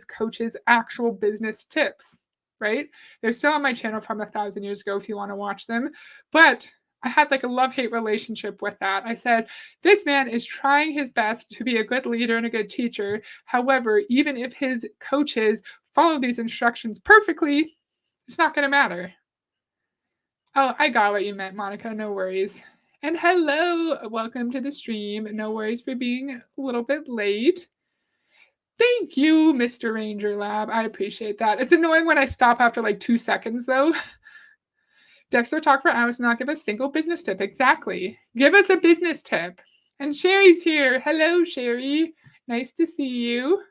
Speaker 1: coaches actual business tips, right? They're still on my channel from 1,000 years ago if you want to watch them. But I had like a love-hate relationship with that. I said, this man is trying his best to be a good leader and a good teacher. However, even if his coaches follow these instructions perfectly, it's not going to matter. Oh, I got what you meant, Monica. No worries. And hello, welcome to the stream. No worries for being a little bit late. Thank you, Mr. Ranger Lab. I appreciate that. It's annoying when I stop after like 2 seconds, though. Dexter talk for hours and not give a single business tip. Exactly. Give us a business tip. And Sherry's here. Hello, Sherry. Nice to see you.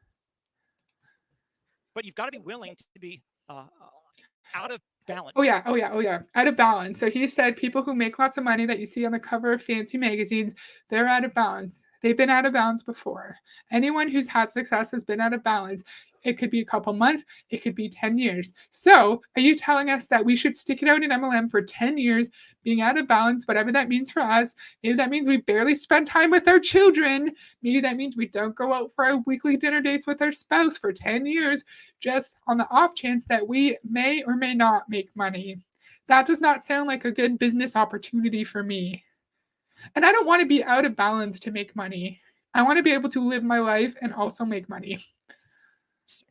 Speaker 4: But you've got to be willing to be out of balance.
Speaker 1: Oh yeah. Out of balance. So he said people who make lots of money that you see on the cover of fancy magazines, they're out of balance. They've been out of balance before. Anyone who's had success has been out of balance. It could be a couple months. It could be 10 years. So are you telling us that we should stick it out in MLM for 10 years, being out of balance, whatever that means for us? Maybe that means we barely spend time with our children. Maybe that means we don't go out for our weekly dinner dates with our spouse for 10 years, just on the off chance that we may or may not make money. That does not sound like a good business opportunity for me. And I don't want to be out of balance to make money. I want to be able to live my life and also make money.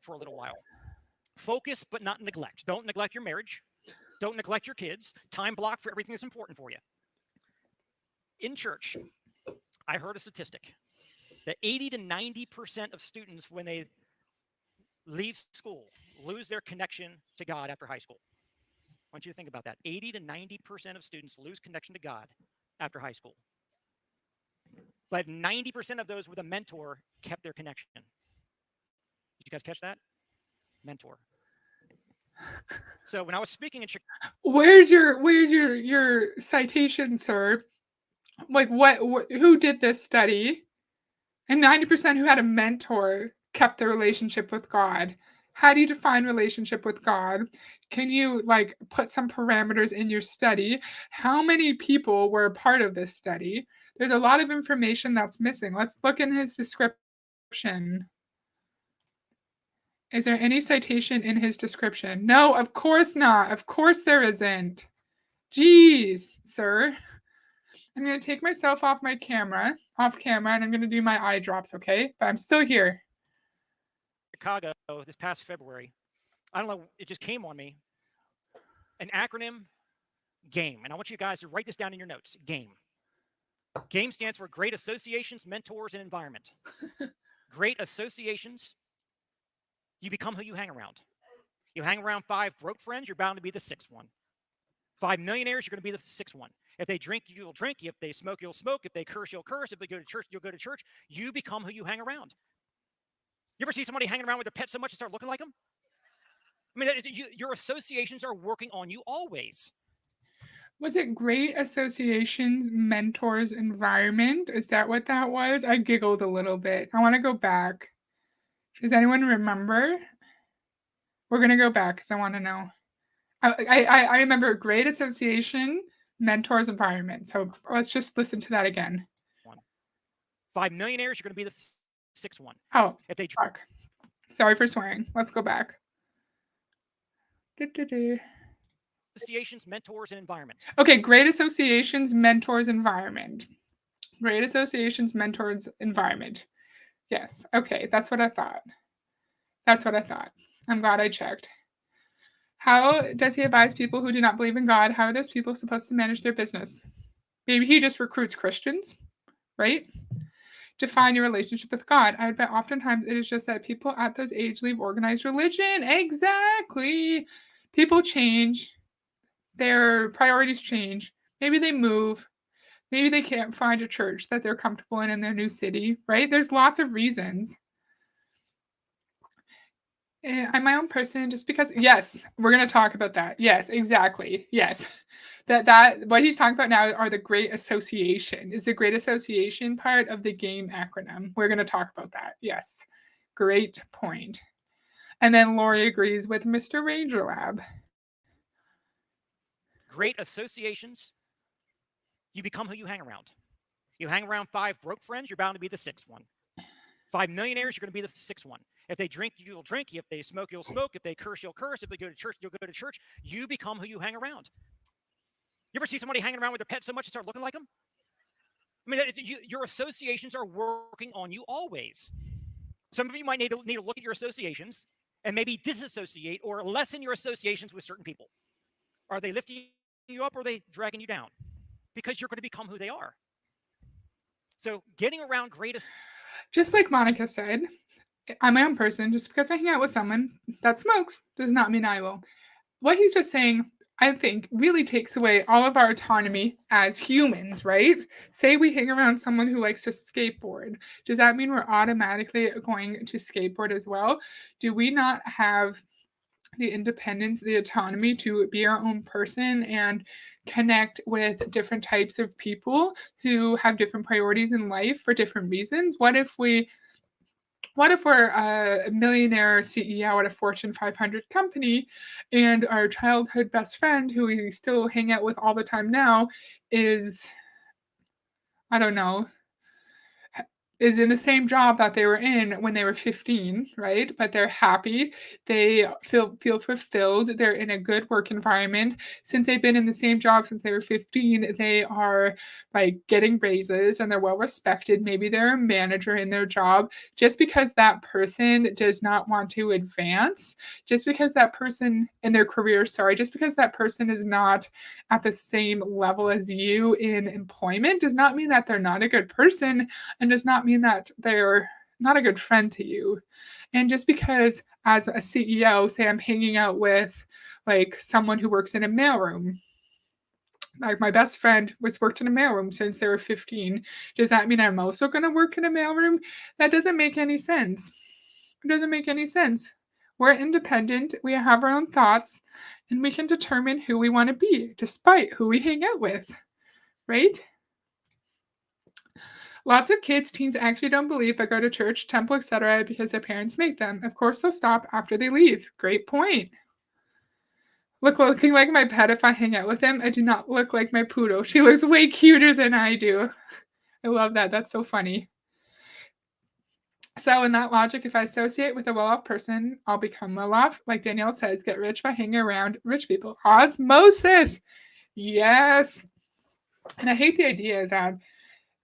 Speaker 4: For a little while. Focus, but not neglect. Don't neglect your marriage. Don't neglect your kids. Time block for everything that's important for you. In church, I heard a statistic that 80 to 90% of students, when they leave school, lose their connection to God after high school. I want you to think about that. 80 to 90% of students lose connection to God after high school. But 90% of those with a mentor kept their connection. Did you guys catch that? Mentor. So when I was speaking in Chicago,
Speaker 1: where's your citation, sir? Like what who did this study? And 90% who had a mentor kept their relationship with God. How do you define relationship with God? Can you like put some parameters in your study? How many people were a part of this study? There's a lot of information that's missing. Let's look in his description. Is there any citation in his description? No, of course not. Of course there isn't. Jeez, sir. I'm going to take myself off camera, and I'm going to do my eye drops, okay? But I'm still here.
Speaker 4: Chicago this past February. I don't know, it just came on me. An acronym, GAME. And I want you guys to write this down in your notes. GAME. GAME stands for Great Associations, Mentors, and Environment. Great associations, you become who you hang around. You hang around 5 broke friends, you're bound to be the 6th one. 5 millionaires, you're going to be the 6th one. If they drink, you'll drink. If they smoke, you'll smoke. If they curse, you'll curse. If they go to church, you'll go to church. You become who you hang around. You ever see somebody hanging around with their pet so much and start looking like them? I mean, your associations are working on you always.
Speaker 1: Was it Great Associations, Mentors, Environment? Is that what that was? I giggled a little bit. I want to go back. Does anyone remember? We're going to go back because I want to know. I remember Great Association, Mentors, Environment. So let's just listen to that again.
Speaker 4: 5 millionaires, you're going to be the 6th one.
Speaker 1: Oh,
Speaker 4: if they
Speaker 1: fuck. Sorry for swearing. Let's go back.
Speaker 4: Associations, mentors, and environment.
Speaker 1: Okay, Great Associations, Mentors, Environment. Great Associations, Mentors, Environment. Yes. Okay, that's what I thought. That's what I thought. I'm glad I checked. How does he advise people who do not believe in God? How are those people supposed to manage their business? Maybe he just recruits Christians, right? Define your relationship with God. I bet oftentimes it is just that people at those age leave organized religion. Exactly. People change. Their priorities change. Maybe they move. Maybe they can't find a church that they're comfortable in their new city, right? There's lots of reasons. I'm my own person just because, yes, we're going to talk about that. Yes, exactly. Yes. That what he's talking about now are the Great Association. Is the Great Association part of the GAME acronym? We're going to talk about that. Yes. Great point. And then Lori agrees with Mr. Ranger Lab.
Speaker 4: Great associations, you become who you hang around. You hang around 5 broke friends, you're bound to be the 6th one. 5 millionaires, you're going to be the 6th one. If they drink, you'll drink. If they smoke, you'll smoke. If they curse, you'll curse. If they go to church, you'll go to church. You become who you hang around. You ever see somebody hanging around with their pet so much and start looking like them? I mean, your associations are working on you always. Some of you might need to look at your associations and maybe disassociate or lessen your associations with certain people. Are they lifting you up or are they dragging you down? Because you're going to become who they are. So getting around greatest.
Speaker 1: Just like Monica said, I'm my own person. Just because I hang out with someone that smokes does not mean I will. What he's just saying, I think, really takes away all of our autonomy as humans, right? Say we hang around someone who likes to skateboard. Does that mean we're automatically going to skateboard as well? Do we not have the independence, the autonomy to be our own person and connect with different types of people who have different priorities in life for different reasons? What if we're a millionaire CEO at a Fortune 500 company and our childhood best friend who we still hang out with all the time now is, I don't know, is in the same job that they were in when they were 15, right? But they're happy. They feel fulfilled. They're in a good work environment. Since they've been in the same job since they were 15, they are like getting raises and they're well respected. Maybe they're a manager in their job. Just because that person does not want to advance, just because that person in their career, just because that person is not at the same level as you in employment does not mean that they're not a good person and does not mean that they're not a good friend to you. And just because as a CEO, say I'm hanging out with like someone who works in a mailroom, like my best friend worked in a mailroom since they were 15. Does that mean I'm also going to work in a mailroom? That doesn't make any sense. It doesn't make any sense. We're independent. We have our own thoughts and we can determine who we want to be despite who we hang out with, right? Lots of kids, teens actually don't believe but go to church, temple, etc. because their parents make them. Of course, they'll stop after they leave. Great point. Looking like my pet if I hang out with him. I do not look like my poodle. She looks way cuter than I do. I love that. That's so funny. So, in that logic, if I associate with a well off person, I'll become well off. Like Danielle says, get rich by hanging around rich people. Osmosis. Yes. And I hate the idea that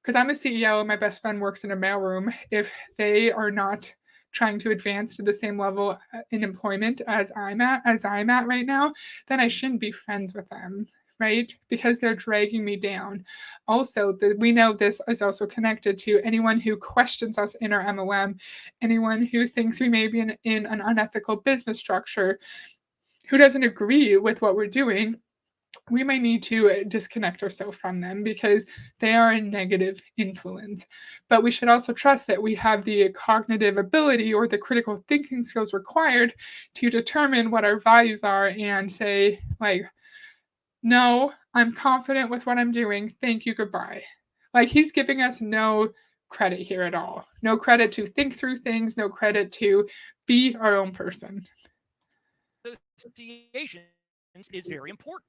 Speaker 1: because I'm a CEO and my best friend works in a mailroom, if they are not trying to advance to the same level in employment as I'm at right now, then I shouldn't be friends with them, right? Because they're dragging me down. Also, we know this is also connected to anyone who questions us in our MLM, anyone who thinks we may be in an unethical business structure, who doesn't agree with what we're doing. We might need to disconnect ourselves from them because they are a negative influence. But we should also trust that we have the cognitive ability or the critical thinking skills required to determine what our values are and say, like, no, I'm confident with what I'm doing. Thank you. Goodbye. Like, he's giving us no credit here at all. No credit to think through things, no credit to be our own person.
Speaker 4: Associations is very important.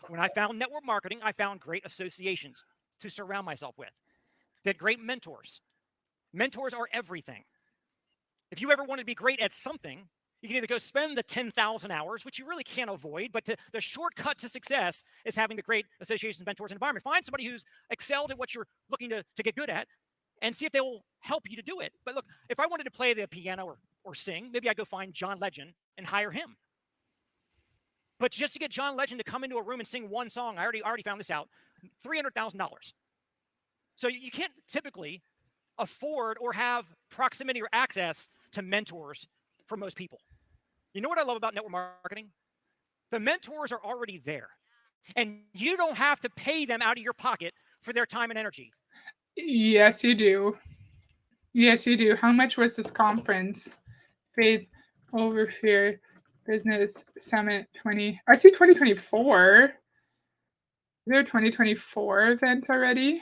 Speaker 4: When I found network marketing, I found great associations to surround myself with. That great mentors. Mentors are everything. If you ever want to be great at something, you can either go spend the 10,000 hours, which you really can't avoid, but the shortcut to success is having the great associations, mentors, and environment. Find somebody who's excelled at what you're looking to get good at and see if they will help you to do it. But look, if I wanted to play the piano or sing, maybe I'd go find John Legend and hire him. But just to get John Legend to come into a room and sing one song, I already found this out, $300,000. So you can't typically afford or have proximity or access to mentors for most people. You know what I love about network marketing? The mentors are already there. And you don't have to pay them out of your pocket for their time and energy.
Speaker 1: Yes, you do. Yes, you do. How much was this conference? Faith over Fear Business Summit 20. I see 2024. Is there a 2024 event already?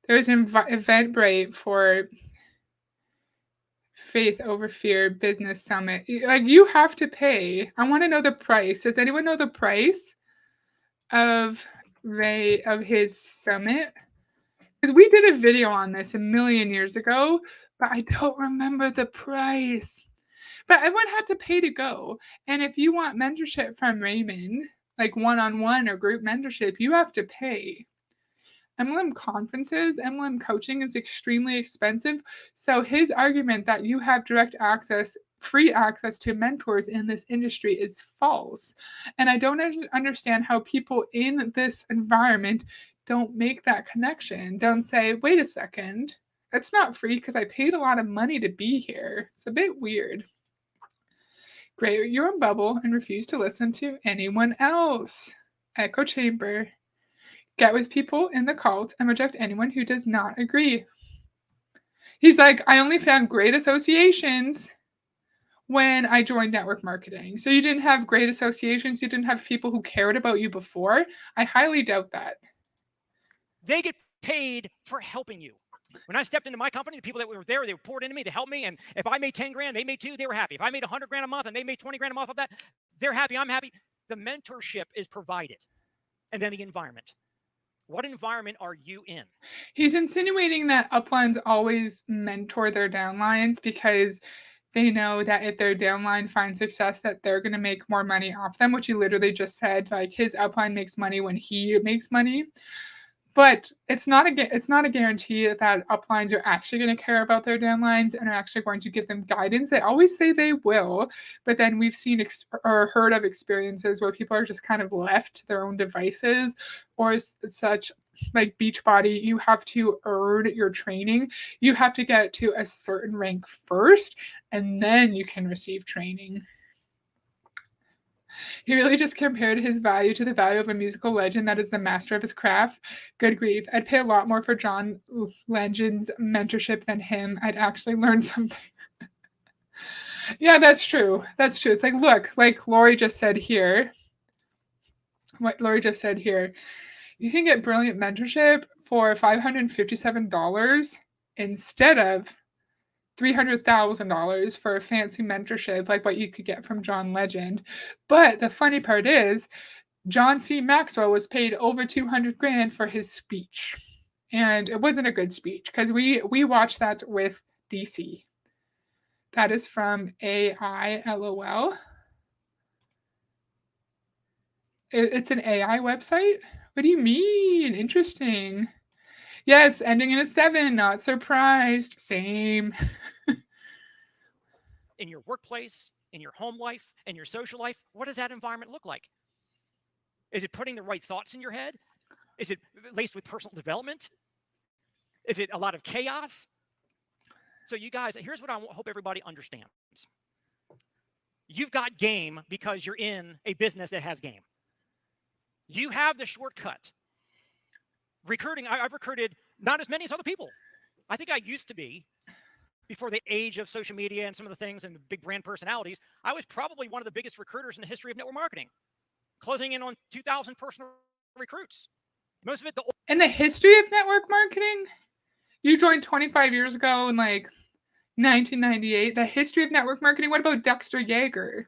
Speaker 1: There's an Eventbrite for Faith Over Fear Business Summit. Like, you have to pay. I want to know the price. Does anyone know the price of his summit? Because we did a video on this a million years ago, but I don't remember the price. But everyone had to pay to go. And if you want mentorship from Raymond, like one-on-one or group mentorship, you have to pay. MLM conferences, MLM coaching is extremely expensive. So his argument that you have direct access, free access to mentors in this industry is false. And I don't understand how people in this environment don't make that connection. Don't say, wait a second, it's not free because I paid a lot of money to be here. It's a bit weird. Create your own bubble and refuse to listen to anyone else. Echo chamber. Get with people in the cult and reject anyone who does not agree. He's like, I only found great associations when I joined network marketing. So you didn't have great associations? You didn't have people who cared about you before? I highly doubt that.
Speaker 4: They get paid for helping you. When I stepped into my company, the people that were there, they were poured into me to help me. And if I made 10 grand, they made 2, they were happy. If I made 100 grand a month and they made 20 grand a month of that, they're happy, I'm happy. The mentorship is provided. And then the environment. What environment are you in?
Speaker 1: He's insinuating that uplines always mentor their downlines because they know that if their downline finds success, that they're going to make more money off them, which he literally just said, like his upline makes money when he makes money. But it's not a guarantee that uplines are actually going to care about their downlines and are actually going to give them guidance. They always say they will, but then we've seen or heard of experiences where people are just kind of left to their own devices, or such like Beachbody. You have to earn your training. You have to get to a certain rank first, and then you can receive training. He really just compared his value to the value of a musical legend that is the master of his craft. Good grief. I'd pay a lot more for John Legend's mentorship than him. I'd actually learn something. Yeah, that's true. That's true. It's like, look, like Lori just said here. What Lori just said here. You can get brilliant mentorship for $557 instead of $300,000 for a fancy mentorship like what you could get from John Legend. But the funny part is, John C. Maxwell was paid over 200 grand for his speech. and it wasn't a good speech because we watched that with DC. That is from AI LOL. It's an AI website? What do you mean? Interesting. Yes, ending in a 7, not surprised. Same.
Speaker 4: In your workplace, in your home life, in your social life, what does that environment look like? Is it putting the right thoughts in your head? Is it laced with personal development? Is it a lot of chaos? So you guys, here's what I hope everybody understands. You've got game because you're in a business that has game. You have the shortcut. Recruiting, I've recruited not as many as other people. I think I used to be, before the age of social media and some of the things and the big brand personalities, I was probably one of the biggest recruiters in the history of network marketing, closing in on 2,000 personal recruits. Most of it,
Speaker 1: in the history of network marketing? You joined 25 years ago in like 1998. The history of network marketing? What about Dexter Yeager?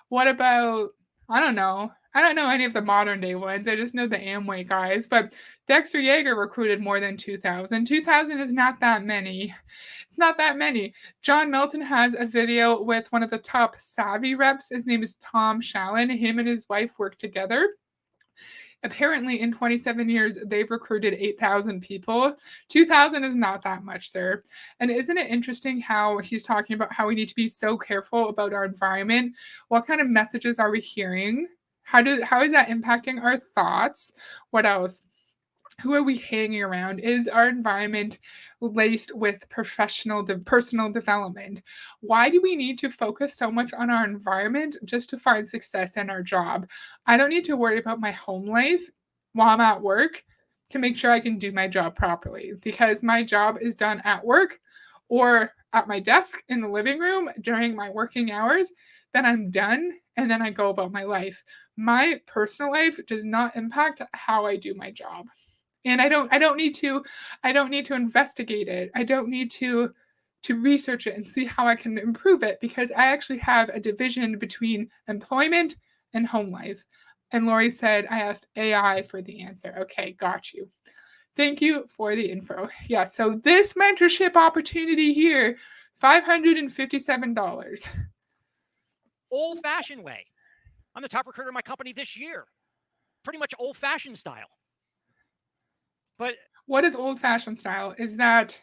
Speaker 1: What about, I don't know. I don't know any of the modern day ones. I just know the Amway guys. But Dexter Yeager recruited more than 2,000. 2,000 is not that many. It's not that many. John Milton has a video with one of the top savvy reps. His name is Tom Shallon. Him and his wife work together. Apparently, in 27 years, they've recruited 8,000 people. 2,000 is not that much, sir. And isn't it interesting how he's talking about how we need to be so careful about our environment? What kind of messages are we hearing? How is that impacting our thoughts? What else? Who are we hanging around? Is our environment laced with personal development? Why do we need to focus so much on our environment just to find success in our job? I don't need to worry about my home life while I'm at work to make sure I can do my job properly, because my job is done at work or at my desk in the living room during my working hours. Then I'm done and then I go about my life. My personal life does not impact how I do my job. And I don't need to investigate it. I don't need to research it and see how I can improve it, because I actually have a division between employment and home life. And Lori said I asked AI for the answer. Okay, got you. Thank you for the info. Yeah, so this mentorship opportunity here, $557.
Speaker 4: old-fashioned way. I'm the top recruiter in my company this year. Pretty much old-fashioned style. But
Speaker 1: what is old-fashioned style? Is that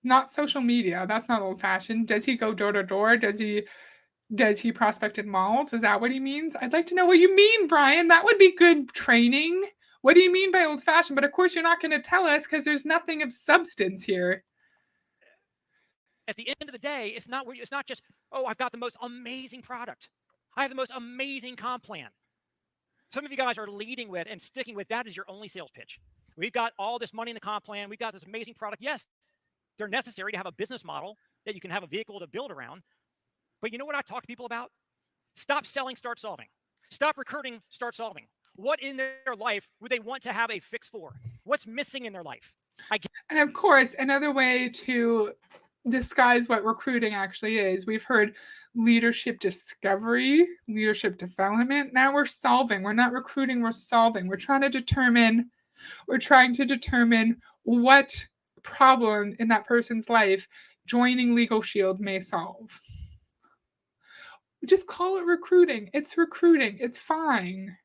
Speaker 1: not social media? That's not old-fashioned. Does he go door to door? Does he prospect in malls? Is that what he means? I'd like to know what you mean, Brian. That would be good training. What do you mean by old-fashioned? But of course, you're not going to tell us because there's nothing of substance here.
Speaker 4: At the end of the day, it's not just, oh, I've got the most amazing product. I have the most amazing comp plan. Some of you guys are leading with and sticking with that as your only sales pitch. We've got all this money in the comp plan. We've got this amazing product. Yes, they're necessary to have a business model that you can have a vehicle to build around. But you know what I talk to people about? Stop selling, start solving. Stop recruiting, start solving. What in their life would they want to have a fix for? What's missing in their life?
Speaker 1: And of course, another way to disguise what recruiting actually is, we've heard leadership discovery, leadership development. Now we're solving. We're not recruiting, we're solving. We're trying to determine what problem in that person's life joining Legal Shield may solve. Just call it recruiting. It's recruiting. It's fine.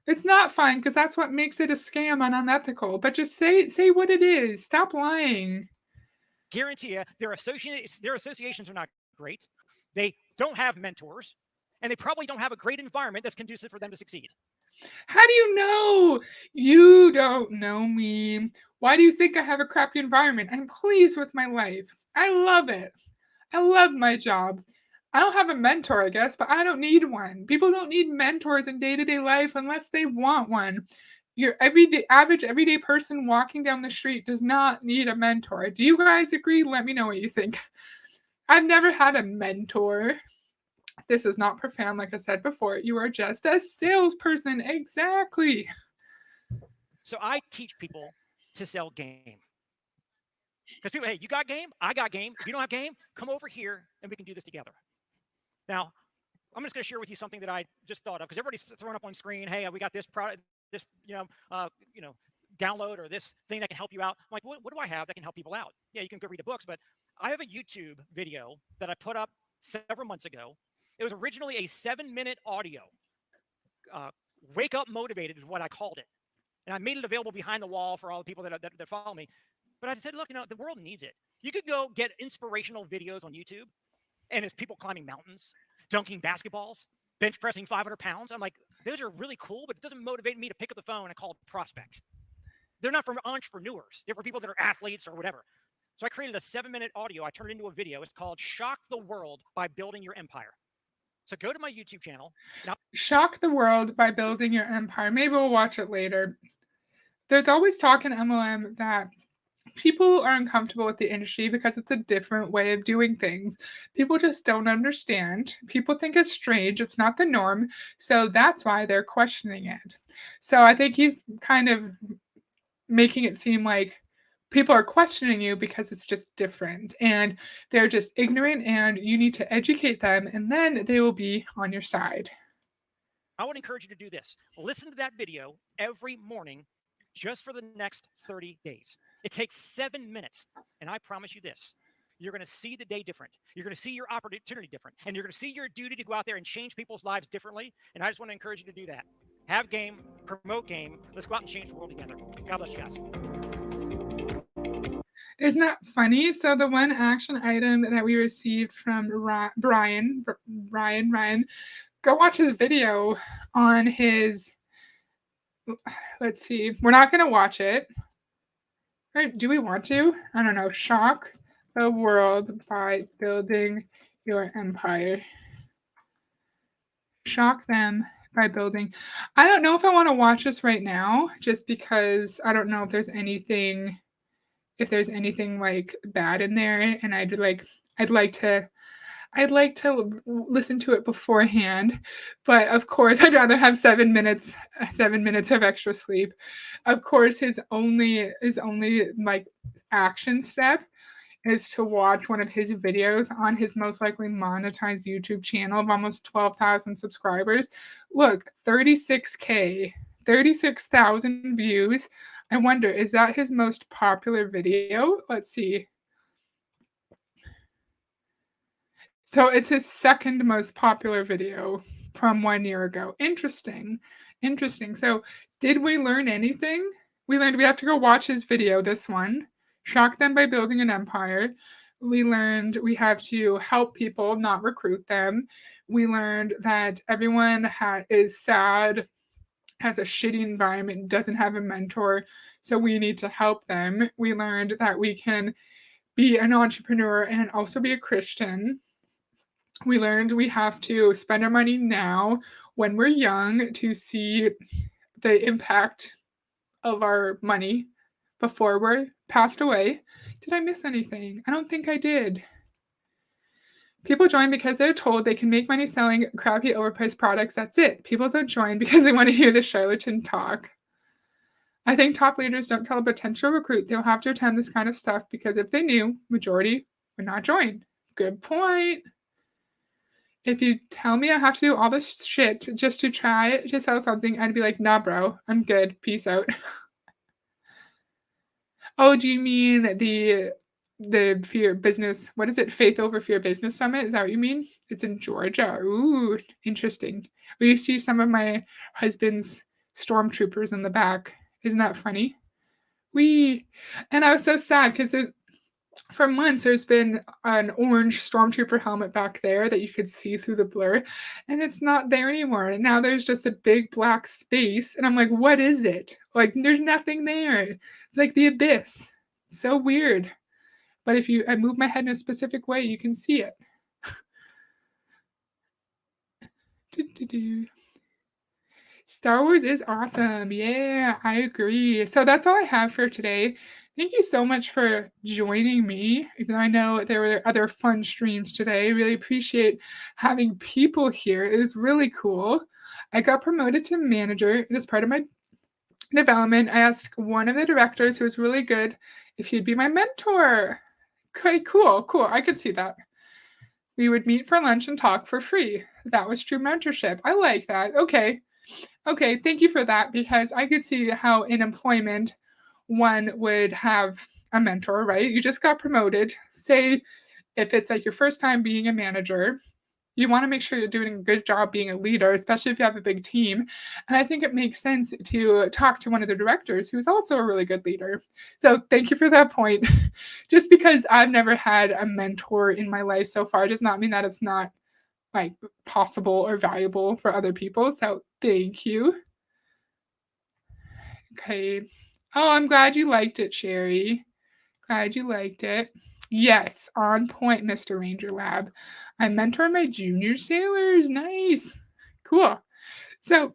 Speaker 1: It's not fine because that's what makes it a scam and unethical. But just say what it is. Stop lying.
Speaker 4: Guarantee you, their associations are not great. They don't have mentors, and they probably don't have a great environment that's conducive for them to succeed.
Speaker 1: How do you know? You don't know me. Why do you think I have a crappy environment? I'm pleased with my life. I love it. I love my job. I don't have a mentor, I guess, but I don't need one. People don't need mentors in day-to-day life unless they want one. Your average everyday person walking down the street does not need a mentor. Do you guys agree? Let me know what you think. I've never had a mentor. This is not profound, like I said before. You are just a salesperson. Exactly.
Speaker 4: So I teach people to sell game. Because people, hey, you got game? I got game. If you don't have game, come over here and we can do this together. Now, I'm just going to share with you something that I just thought of, because everybody's throwing up on screen, hey, we got this product, this, download or this thing that can help you out. I'm like, what do I have that can help people out? Yeah, you can go read the books, but I have a YouTube video that I put up several months ago. It was originally a 7-minute audio. Wake Up Motivated is what I called it. And I made it available behind the wall for all the people that follow me. But I said, look, the world needs it. You could go get inspirational videos on YouTube, and it's people climbing mountains, dunking basketballs, bench pressing 500 pounds. I'm like, those are really cool, but it doesn't motivate me to pick up the phone and call a prospect. They're not for entrepreneurs. They're for people that are athletes or whatever. So I created a 7-minute audio. I turned it into a video. It's called Shock the World by Building Your Empire. So go to my YouTube channel. Now,
Speaker 1: Shock the World by Building Your Empire. Maybe we'll watch it later. There's always talk in MLM that people are uncomfortable with the industry because it's a different way of doing things. People just don't understand. People think it's strange. It's not the norm. So that's why they're questioning it. So I think he's kind of making it seem like people are questioning you because it's just different and they're just ignorant and you need to educate them and then they will be on your side.
Speaker 4: I would encourage you to do this. Listen to that video every morning just for the next 30 days. It takes 7 minutes. And I promise you this, you're going to see the day different. You're going to see your opportunity different. And you're going to see your duty to go out there and change people's lives differently. And I just want to encourage you to do that. Have game, promote game. Let's go out and change the world together. God bless you guys.
Speaker 1: Isn't that funny? So the one action item that we received from Ryan, go watch his video on his, let's see, we're not going to watch it. Right? Do we want to? I don't know. Shock the World by Building Your Empire. Shock them by building. I don't know if I want to watch this right now, just because I don't know if there's anything like bad in there, and I'd like to listen to it beforehand, but of course I'd rather have 7 minutes of extra sleep. Of course, his only like action step is to watch one of his videos on his most likely monetized YouTube channel of almost 12,000 subscribers. Look, 36K, 36,000 views. I wonder, is that his most popular video? Let's see. So it's his second most popular video from 1 year ago. Interesting. So did we learn anything? We learned we have to go watch his video, this one. Shock them by building an empire. We learned we have to help people, not recruit them. We learned that everyone is sad, has a shitty environment, doesn't have a mentor, so we need to help them. We learned that we can be an entrepreneur and also be a Christian. We learned we have to spend our money now when we're young to see the impact of our money before we're passed away. Did I miss anything? I don't think I did. People join because they're told they can make money selling crappy overpriced products. That's it. People don't join because they want to hear the charlatan talk. I think top leaders don't tell a potential recruit they'll have to attend this kind of stuff because if they knew, majority would not join. Good point. If you tell me I have to do all this shit just to try to sell something, I'd be like, nah, bro, I'm good. Peace out. Oh, do you mean the fear business? What is it? Faith Over Fear Business Summit? Is that what you mean? It's in Georgia. Ooh, interesting. We see some of my husband's stormtroopers in the back. Isn't that funny? And I was so sad because for months there's been an orange stormtrooper helmet back there that you could see through the blur, and it's not there anymore. And now there's just a big black space, and I'm like, what is it? Like, there's nothing there. It's like the abyss. So weird. But if I move my head in a specific way, you can see it. Star Wars is awesome. Yeah, I agree. So that's all I have for today. Thank you so much for joining me. Even though I know there were other fun streams today. Really appreciate having people here. It was really cool. I got promoted to manager. And as part of my development, I asked one of the directors who was really good if he'd be my mentor. Okay, cool. I could see that. We would meet for lunch and talk for free. That was true mentorship. I like that. Okay, thank you for that, because I could see how in employment one would have a mentor, right? You just got promoted. Say if it's like your first time being a manager, you want to make sure you're doing a good job being a leader, especially if you have a big team. And I think it makes sense to talk to one of the directors who's also a really good leader. So thank you for that point. Just because I've never had a mentor in my life so far does not mean that it's not like possible or valuable for other people. So thank you. Okay. Oh, I'm glad you liked it, Sherry. Glad you liked it. Yes, on point, Mr. Ranger Lab. I mentor my junior sailors. Nice. Cool. So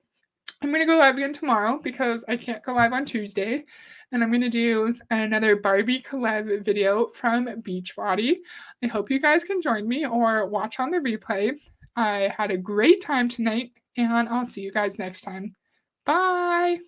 Speaker 1: I'm going to go live again tomorrow because I can't go live on Tuesday. And I'm going to do another Barbie collab video from Beachbody. I hope you guys can join me or watch on the replay. I had a great time tonight, and I'll see you guys next time. Bye.